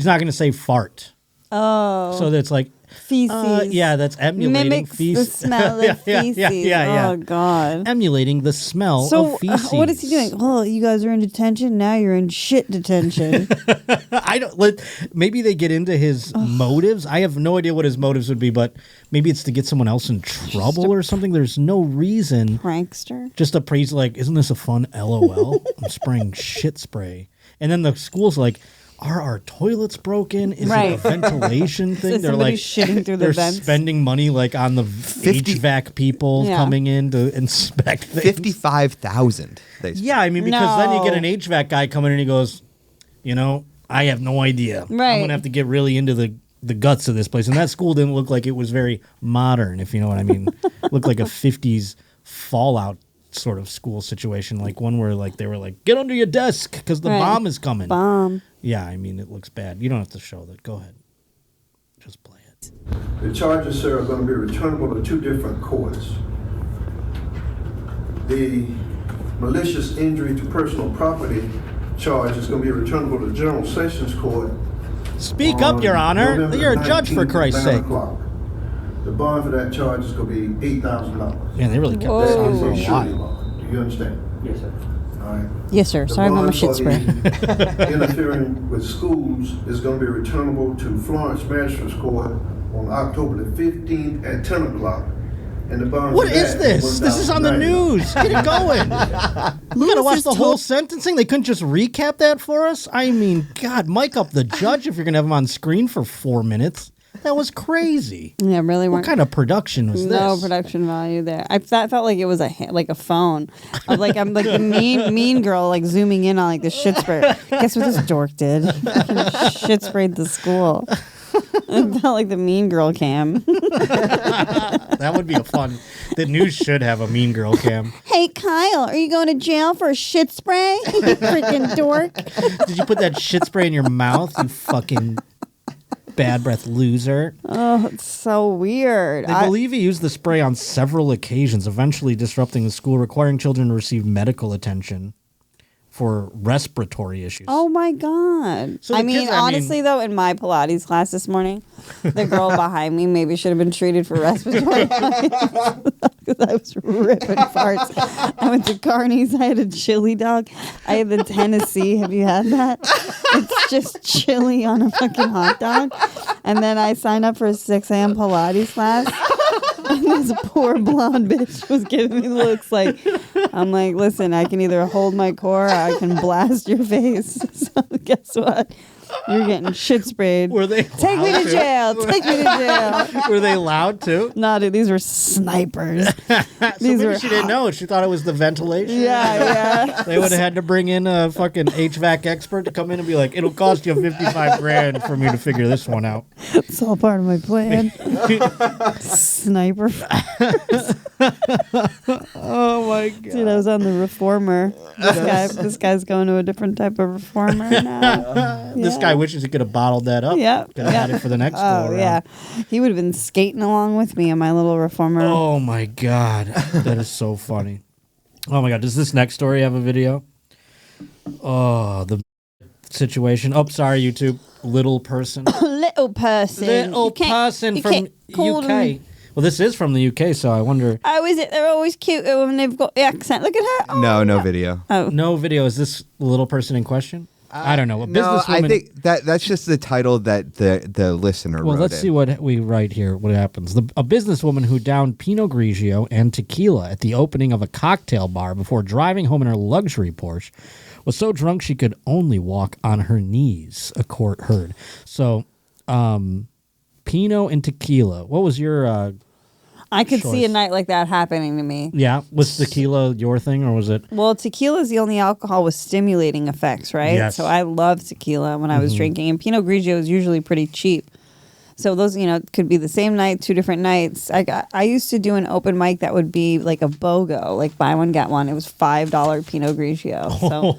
not going to say fart. Oh. So that's like feces. Yeah, that's emulating mimics feces. the smell of feces. Yeah. Oh God. Emulating the smell of feces. What is he doing? Oh, you guys are in detention. Now you're in shit detention. Maybe they get into his motives. I have no idea what his motives would be, but maybe it's to get someone else in trouble or something. There's no reason. Prankster. Just a praise like, isn't this a fun LOL? I'm spraying shit spray. And then the school's like, are our toilets broken? Is it a ventilation thing? They're like shitting through the vents. They're spending money like on the HVAC people coming in to inspect things. 55,000. Yeah, I mean, because then you get an HVAC guy coming in and he goes, I have no idea. Right. I'm going to have to get really into the guts of this place. And that school didn't look like it was very modern, if you know what I mean. It looked like a 50s Fallout sort of school situation, like one where like they were like, get under your desk because the bomb is coming. Bomb. Yeah, I mean, it looks bad. You don't have to show that. Go ahead. Just play it. The charges, sir, are going to be returnable to two different courts. The malicious injury to personal property charge is going to be returnable to the General Sessions Court. Speak up, Your Honor. November You're a judge, for Christ's sake. The bond for that charge is going to be $8,000. Yeah, they really kept that this on is for a a surety while. bond. Do you understand? Yes, sir. All right. Yes, sir. Sorry about my shit spray. Interfering with schools is going to be returnable to Florence Magistrates Court on October the 15th at 10 o'clock. And the bond What is this? This is on the news. Get it going. We got to watch the whole sentencing. They couldn't just recap that for us? I mean, God, mic up the judge if you're going to have him on screen for 4 minutes. That was crazy. Yeah, really. What kind of production was this? No production value there. That felt like it was a phone. I'm like the mean girl, like zooming in on like the shit spray. Guess what this dork did? Shit sprayed the school. It felt like the Mean Girl cam. That would be a fun. The news should have a Mean Girl cam. Hey, Kyle, are you going to jail for a shit spray? You freaking dork. Did you put that shit spray in your mouth, you fucking bad breath loser? Oh, it's so weird. They believe he used the spray on several occasions, eventually disrupting the school, requiring children to receive medical attention for respiratory issues. Oh my God. So honestly, though, in my Pilates class this morning, the girl behind me maybe should have been treated for respiratory because I was ripping farts. I went to Carney's. I had a chili dog. I had the Tennessee. Have you had that? It's just chili on a fucking hot dog. And then I signed up for a 6 a.m. Pilates class. And this poor blonde bitch was giving me looks like, I'm like, listen, I can either hold my core or I can blast your face. So guess what? You're getting shit sprayed. Were they Take me to jail. Take me to jail. Were they loud too? No, dude, these were snipers. Maybe she didn't know. She thought it was the ventilation. Yeah. They would have had to bring in a fucking HVAC expert to come in and be like, it'll cost you $55,000 for me to figure this one out. It's all part of my plan. Sniper. Oh my God. Dude, I was on the reformer. This guy's going to a different type of reformer now. This guy wishes he could have bottled that up. Yeah. Could have had it for the next go around. Yeah. He would have been skating along with me in my little reformer. Oh my God. That is so funny. Oh my God. Does this next story have a video? Oh, the situation. Oh, sorry, YouTube. Little person. Little person. Little person from UK. Well, this is from the UK, so I wonder. Oh, is it? They're always cute when they've got the accent. Look at her. Oh, No video. Oh. No video. Is this the little person in question? I don't know. A businesswoman. I think that's just the title that the listener Well, wrote let's in. see what we write here. What happens? A businesswoman who downed Pinot Grigio and tequila at the opening of a cocktail bar before driving home in her luxury Porsche was so drunk she could only walk on her knees, a court heard. So, Pinot and tequila. What was your I could choice? see a night like that happening to me. Yeah. Was tequila your thing, or was it? Well, tequila is the only alcohol with stimulating effects, right? Yes. So I love tequila when I was drinking. And Pinot Grigio is usually pretty cheap. So those, could be the same night, 2 different nights. I used to do an open mic that would be like a BOGO, like buy one, get one. It was $5 Pinot Grigio. So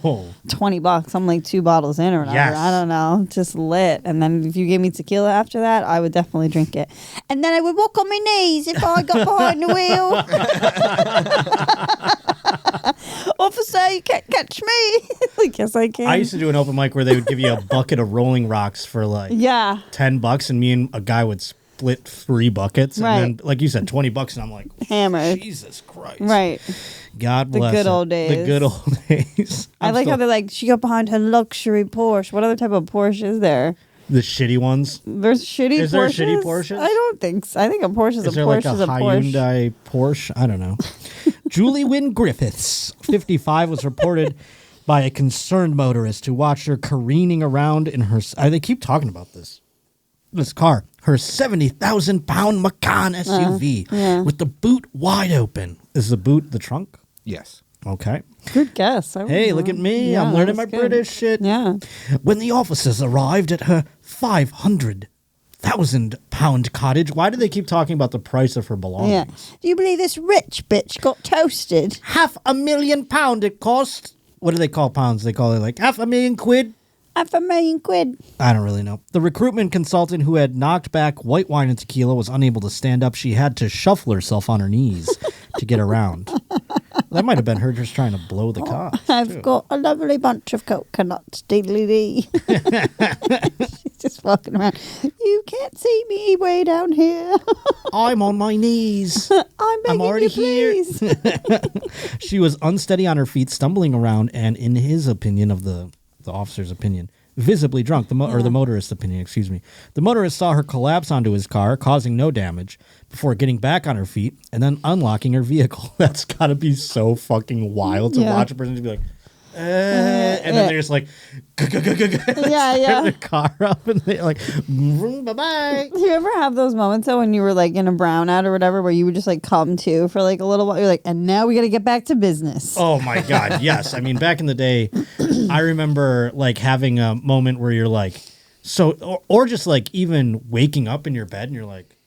$20. I'm like 2 bottles in or whatever. Yes. I don't know. Just lit. And then if you gave me tequila after that, I would definitely drink it. And then I would walk on my knees if I got behind the wheel. Officer, you can't catch me. Like, yes, I can. I used to do an open mic where they would give you a bucket of Rolling Rocks for like $10, and me and a guy would split 3 buckets, Right. and then, like you said, $20, and I'm like, hammered. Jesus Christ, Right. God bless The good her. old days. The good old days. I like how they're like, she got behind her luxury Porsche. What other type of Porsche is there? the shitty ones. There's shitty Porsches? Is there shitty Porsches? I don't think so. I think a Porsche is a there Porsche like is a a Porsche. Hyundai Porsche? I don't know. Julie Wynn Griffiths, 55, was reported by a concerned motorist who watched her careening around in her... they keep talking about this car. Her 70,000-pound Macan SUV with the boot wide open. Is the boot the trunk? Yes. Okay. Good guess. Hey, look at me. Yeah, I'm learning my that's good. British shit. Yeah. When the officers arrived at her 500,000-pound cottage, why do they keep talking about the price of her belongings? Yeah. Do you believe this rich bitch got toasted? £500,000 it cost. What do they call pounds? They call it like £500,000. £500,000. I don't really know. The recruitment consultant who had knocked back white wine and tequila was unable to stand up. She had to shuffle herself on her knees to get around. That might have been her just trying to blow the cops. I've got a lovely bunch of coconuts, diddly-dee. She's just walking around. You can't see me way down here. I'm on my knees. I'm already here. She was unsteady on her feet, stumbling around, and in his opinion, of the officer's opinion, visibly drunk, or the motorist's opinion, excuse me. The motorist saw her collapse onto his car, causing no damage, before getting back on her feet and then unlocking her vehicle. That's got to be so fucking wild to watch a person just be like, and then they're just like, turn their car up, and they're like, bye-bye. Do you ever have those moments though when you were like in a brownout or whatever where you would just like come to for like a little while? You're like, and now we got to get back to business. Oh my God, yes. I mean, back in the day, I remember like having a moment where you're like, So, or just like even waking up in your bed and you're like,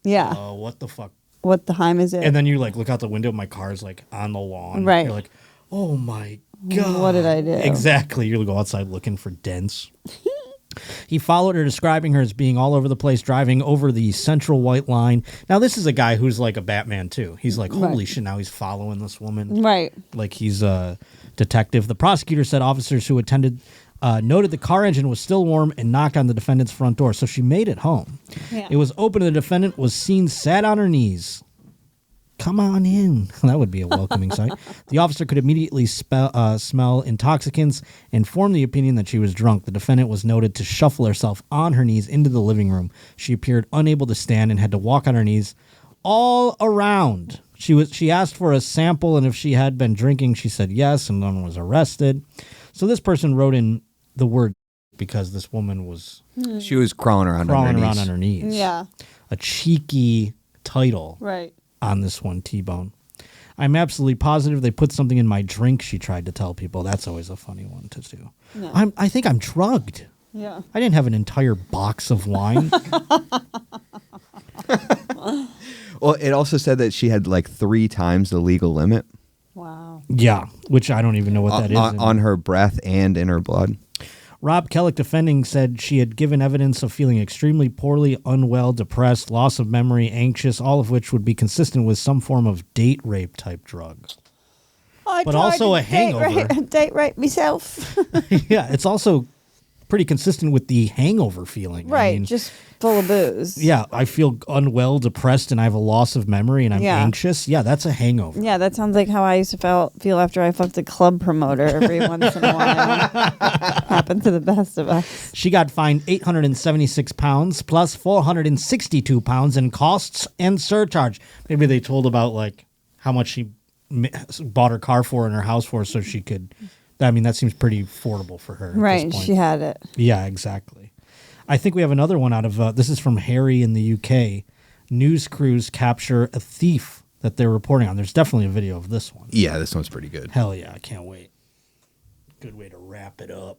yeah, what the fuck? What the time is it? And then you like look out the window, my car's like on the lawn. Right. You're like, oh my God. What did I do? Exactly. You'll go outside looking for dents. He followed her, describing her as being all over the place, driving over the central white line. Now, this is a guy who's like a Batman, too. He's like, holy shit, now he's following this woman. Right. Like he's a detective. The prosecutor said officers who attended noted the car engine was still warm and knocked on the defendant's front door. So she made it home. Yeah. It was open and the defendant was seen sat on her knees. Come on in. That would be a welcoming sight. The officer could immediately smell intoxicants and form the opinion that she was drunk. The defendant was noted to shuffle herself on her knees into the living room. She appeared unable to stand and had to walk on her knees all around. She asked for a sample, and if she had been drinking, she said yes, and then was arrested. So this person wrote in the word because this woman was... She was crawling around on her knees. Yeah. A cheeky title. Right. On this one, T-Bone. I'm absolutely positive they put something in my drink, she tried to tell people. That's always a funny one to do. Yeah. I think I'm drugged. Yeah. I didn't have an entire box of wine. Well, it also said that she had like 3 times the legal limit. Wow. Yeah, which I don't even know what that is. On her breath and in her blood. Rob Kellick, defending, said she had given evidence of feeling extremely poorly, unwell, depressed, loss of memory, anxious, all of which would be consistent with some form of date rape type drug. But also a hangover. Date rape myself. Yeah, it's also pretty consistent with the hangover feeling. Right, I mean, just full of booze. Yeah, I feel unwell, depressed, and I have a loss of memory, and I'm anxious. Yeah, that's a hangover. Yeah, that sounds like how I used to feel after I fucked a club promoter every once in a while. Happened to the best of us. She got fined 876 pounds plus 462 pounds in costs and surcharge. Maybe they told about like how much she bought her car for and her house for, so she could. I mean, that seems pretty affordable for her. Right, at this point. she had it. Yeah, exactly. I think we have another one out of, this is from Harry in the UK. News crews capture a thief that they're reporting on. There's definitely a video of this one. Yeah, this one's pretty good. Hell yeah, I can't wait. Good way to wrap it up.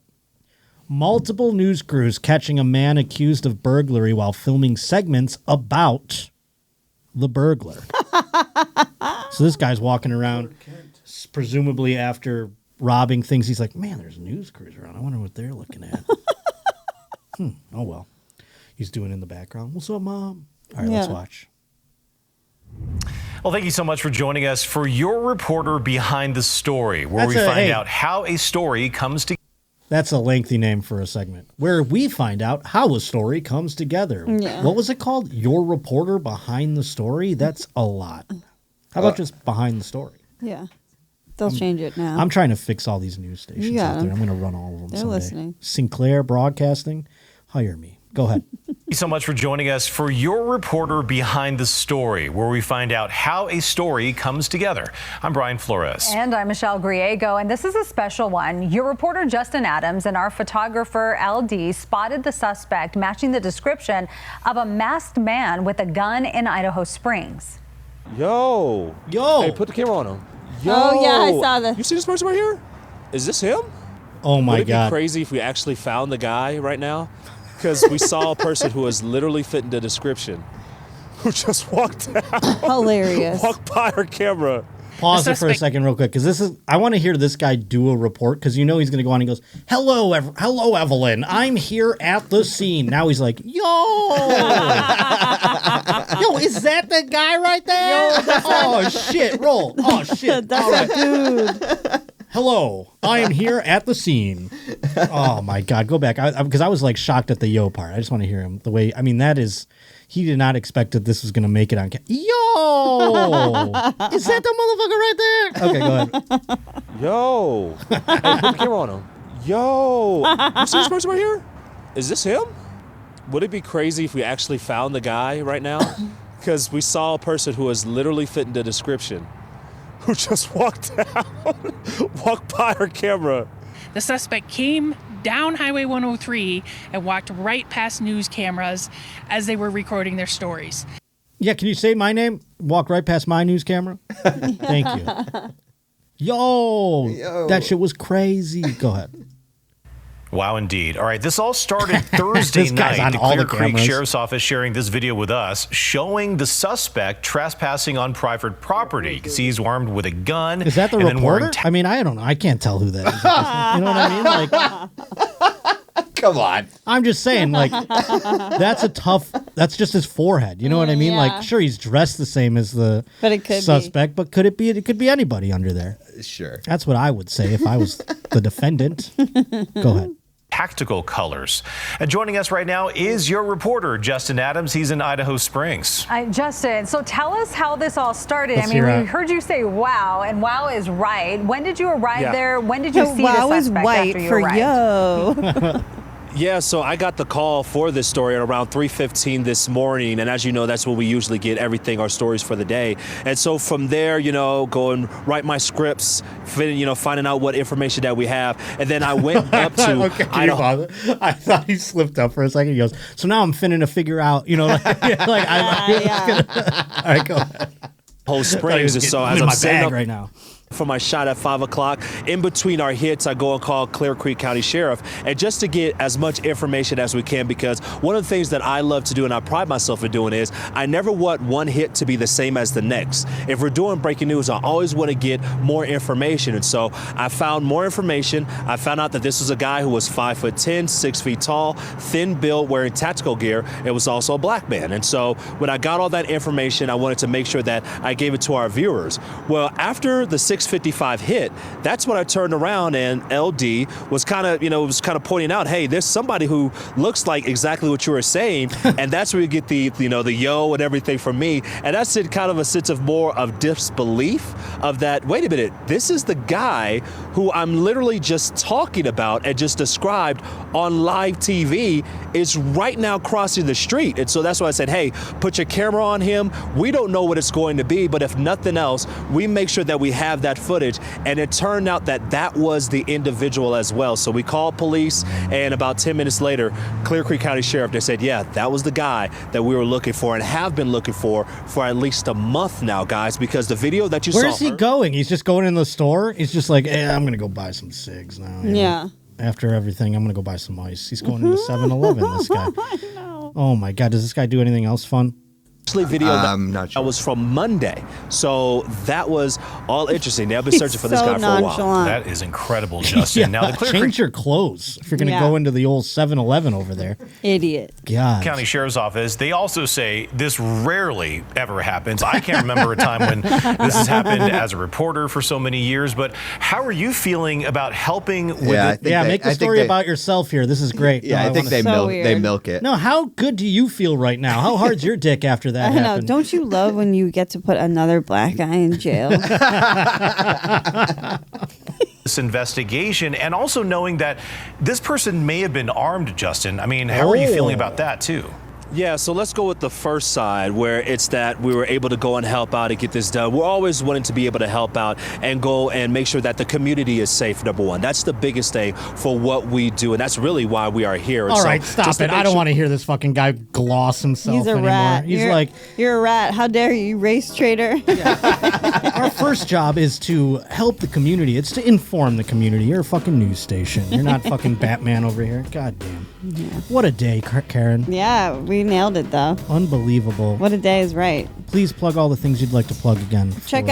Multiple news crews catching a man accused of burglary while filming segments about the burglar. So this guy's walking around, presumably after robbing things. He's like, man, there's news crews around. I wonder what they're looking at. Oh, well. He's doing in the background. What's up, Mom? All right, let's watch. Well, thank you so much for joining us for your reporter behind the story, where we find out how a story comes together. That's a lengthy name for a segment. Where we find out how a story comes together. Yeah. What was it called? Your reporter behind the story? That's a lot. How about just behind the story? Yeah. They'll change it now. I'm trying to fix all these news stations out there. I'm going to run all of them someday. Listening. Sinclair Broadcasting, hire me. Go ahead. Thank you so much for joining us for your reporter behind the story, where we find out how a story comes together. I'm Brian Flores. And I'm Michelle Griego, and this is a special one. Your reporter Justin Adams and our photographer LD spotted the suspect matching the description of a masked man with a gun in Idaho Springs. Yo. Hey, put the camera on him. Yo. Oh, yeah, I saw this. You see this person right here? Is this him? Oh, my God. Would it be God. crazy if we actually found the guy right now? Because we saw a person who was literally fitting the description who just walked out. Hilarious. Walked by our camera. Pause it for a second real quick, because I want to hear this guy do a report, because you know he's going to go on and he goes, hello, Evelyn, I'm here at the scene. Now he's like, yo, is that the guy right there? Oh, shit, roll. Oh, shit. That's dude. Hello, I am here at the scene. Oh, my God. Go back. Because I was like shocked at the yo part. I just want to hear him. The way, I mean, that is, he did not expect that this was going to make it on camera. Yo! Is that the motherfucker right there? Okay, go ahead. Yo. Hey, put the camera on him. Yo. You see this person right here? Is this him? Would it be crazy if we actually found the guy right now? Because we saw a person who was literally fitting the description who just walked by our camera. The suspect came down Highway 103 and walked right past news cameras as they were recording their stories. Yeah, can you say my name? Walk right past my news camera? Thank you. Yo, that shit was crazy. Go ahead. Wow, indeed. All right, this all started Thursday night. The Clear Creek Sheriff's Office sharing this video with us, showing the suspect trespassing on private property. You can see he's armed with a gun. Is that the reporter? I mean, I don't know. I can't tell who that is. You know what I mean? Like, come on. I'm just saying, like, that's just his forehead. You know what I mean? Yeah. Like, sure, he's dressed the same as the suspect, but could it be? It could be anybody under there. Sure. That's what I would say if I was the defendant. Go ahead. Tactical colors. And joining us right now is your reporter, Justin Adams. He's in Idaho Springs. Justin, so tell us how this all started. Let's I mean, hear we it. heard you say wow, and wow is right. When did you arrive there? When did you see wow the is suspect white after you for arrived? yo. Yeah, so I got the call for this story at around 3:15 this morning, and as you know, that's when we usually get everything, our stories for the day. And so from there, go and write my scripts, finding out what information that we have, and then I went up to Idaho. I thought he slipped up for a second. He goes, so now I'm finna figure out, all right, go ahead. Whole Springs, and so as in I'm my setting bag up right now. for my shot at 5 o'clock. In between our hits, I go and call Clear Creek County Sheriff, and just to get as much information as we can, because one of the things that I love to do and I pride myself in doing is I never want one hit to be the same as the next. If we're doing breaking news, I always want to get more information, and so I found more information. I found out that this was a guy who was 5'10", 6 feet tall, thin build, wearing tactical gear. It was also a black man, and so when I got all that information, I wanted to make sure that I gave it to our viewers. Well, after the 6:55 hit, that's when I turned around and LD was kind of pointing out, hey, there's somebody who looks like exactly what you were saying, and that's where you get the yo and everything from me, and that's in kind of a sense of more of disbelief of that. Wait a minute, this is the guy who I'm literally just talking about and just described on live TV is right now crossing the street, and so that's why I said, hey, put your camera on him. We don't know what it's going to be, but if nothing else, we make sure that we have that footage. And it turned out that was the individual as well. So we called police, and about 10 minutes later, Clear Creek County Sheriff, they said, yeah, that was the guy that we were looking for and have been looking for at least a month now, guys, because the video that you saw. Where's he going? He's just going in the store? He's just like, hey, I'm going to go buy some cigs now. Yeah. After everything, I'm going to go buy some ice. He's going into 7-Eleven, this guy. Oh, my God. Does this guy do anything else fun? Video that was from Monday, so that was all interesting. They've been searching for this guy for a while. That is incredible, Justin. Now the change your clothes if you're going to go into the old 7-Eleven over there. Idiot. God. County Sheriff's Office, they also say this rarely ever happens. I can't remember a time when this has happened as a reporter for so many years, but how are you feeling about helping with it? Make the story about yourself here. This is great. Yeah, I think they milk it. No, how good do you feel right now? How hard's your dick after that? I know. Don't you love when you get to put another black guy in jail? This investigation, and also knowing that this person may have been armed, Justin. I mean, how are you feeling about that too? Yeah, so let's go with the first side, where it's that we were able to go and help out and get this done. We're always wanting to be able to help out and go and make sure that the community is safe, number one. That's the biggest thing for what we do, and that's really why we are here. All right, stop it. I don't want to hear this fucking guy gloss himself He's a anymore. rat. You're a rat. How dare you, race traitor? Our first job is to help the community. It's to inform the community. You're a fucking news station. You're not fucking Batman over here. God damn. Yeah. What a day, Kerryn. Yeah, we nailed it, though. Unbelievable. What a day is right. Please plug all the things you'd like to plug again. Check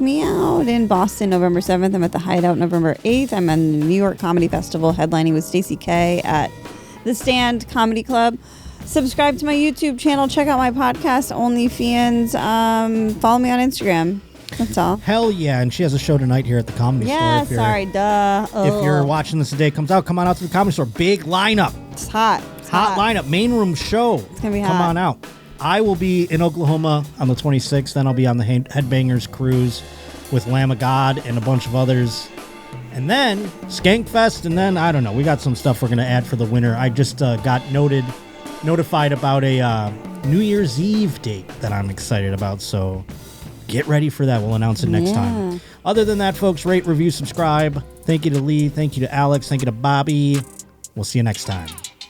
me out in Boston, November 7th. I'm at the Hideout November 8th. I'm at the New York Comedy Festival headlining with Stacey K at the Stand Comedy Club. Subscribe to my YouTube channel. Check out my podcast, OnlyFans. Follow me on Instagram. That's all. Hell yeah. And she has a show tonight here at the Comedy Store. Yeah, sorry, duh. If you're watching this the day it comes out, come on out to the Comedy Store. Big lineup. It's hot. Hot lineup. Main room show. It's going to be hot. Come on out. I will be in Oklahoma on the 26th. Then I'll be on the Headbangers cruise with Lamb of God and a bunch of others. And then Skankfest. And then, I don't know. We got some stuff we're going to add for the winter. I just got notified about a New Year's Eve date that I'm excited about. So get ready for that. We'll announce it next time. Other than that, folks, rate, review, subscribe. Thank you to Lee. Thank you to Alex. Thank you to Bobby. We'll see you next time.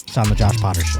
It's on the Josh Potter Show.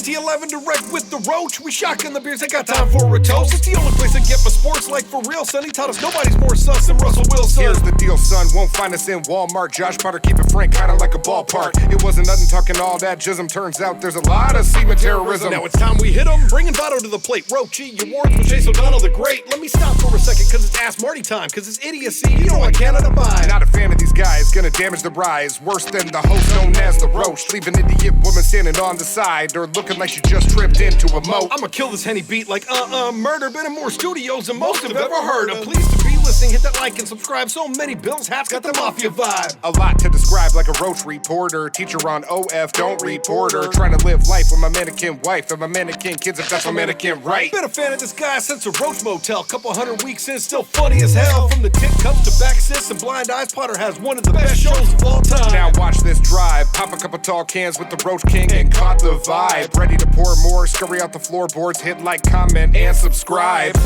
T11 direct with the Roach. We shotgun the beers, I got time for a toast. It's the only place I get my sports like for real, son. He taught us nobody's more sus than Russell Wilson. Here's the deal, son. Won't find us in Walmart. Josh Potter, keep it frank, kinda like a ballpark. It wasn't nothing talking all that jism. Turns out there's a lot of semen terrorism. Now it's time we hit him. Bringing Votto to the plate. Roachy, awards with Chase O'Donnell the Great. Let me stop for a second, cause it's Ask Marty time. Cause it's idiocy, you know I cannot abide. Not a fan of these guys, gonna damage the rise. Worse than the host known as the Roach. Leave an idiot woman standing on the side or looking like she just tripped into a moat. I'ma kill this Henny beat like murder. Been in more studios than most have ever heard of. Pleased to be listening, hit that like and subscribe. So many Bills hats got the mafia vibe. A lot to describe like a Roach reporter. Teacher on OF, don't report her. Trying to live life with my mannequin wife and my mannequin kids if that's my mannequin right. Been a fan of this guy since the Roach Motel. Couple 100 weeks in, still funny as hell. From the tit cups to back sis and blind eyes, Potter has one of the best shows of all time. Now watch this drive. Pop a couple tall cans with the Roach King and caught the vibe. Ready to pour more, scurry out the floorboards, hit like, comment, and subscribe.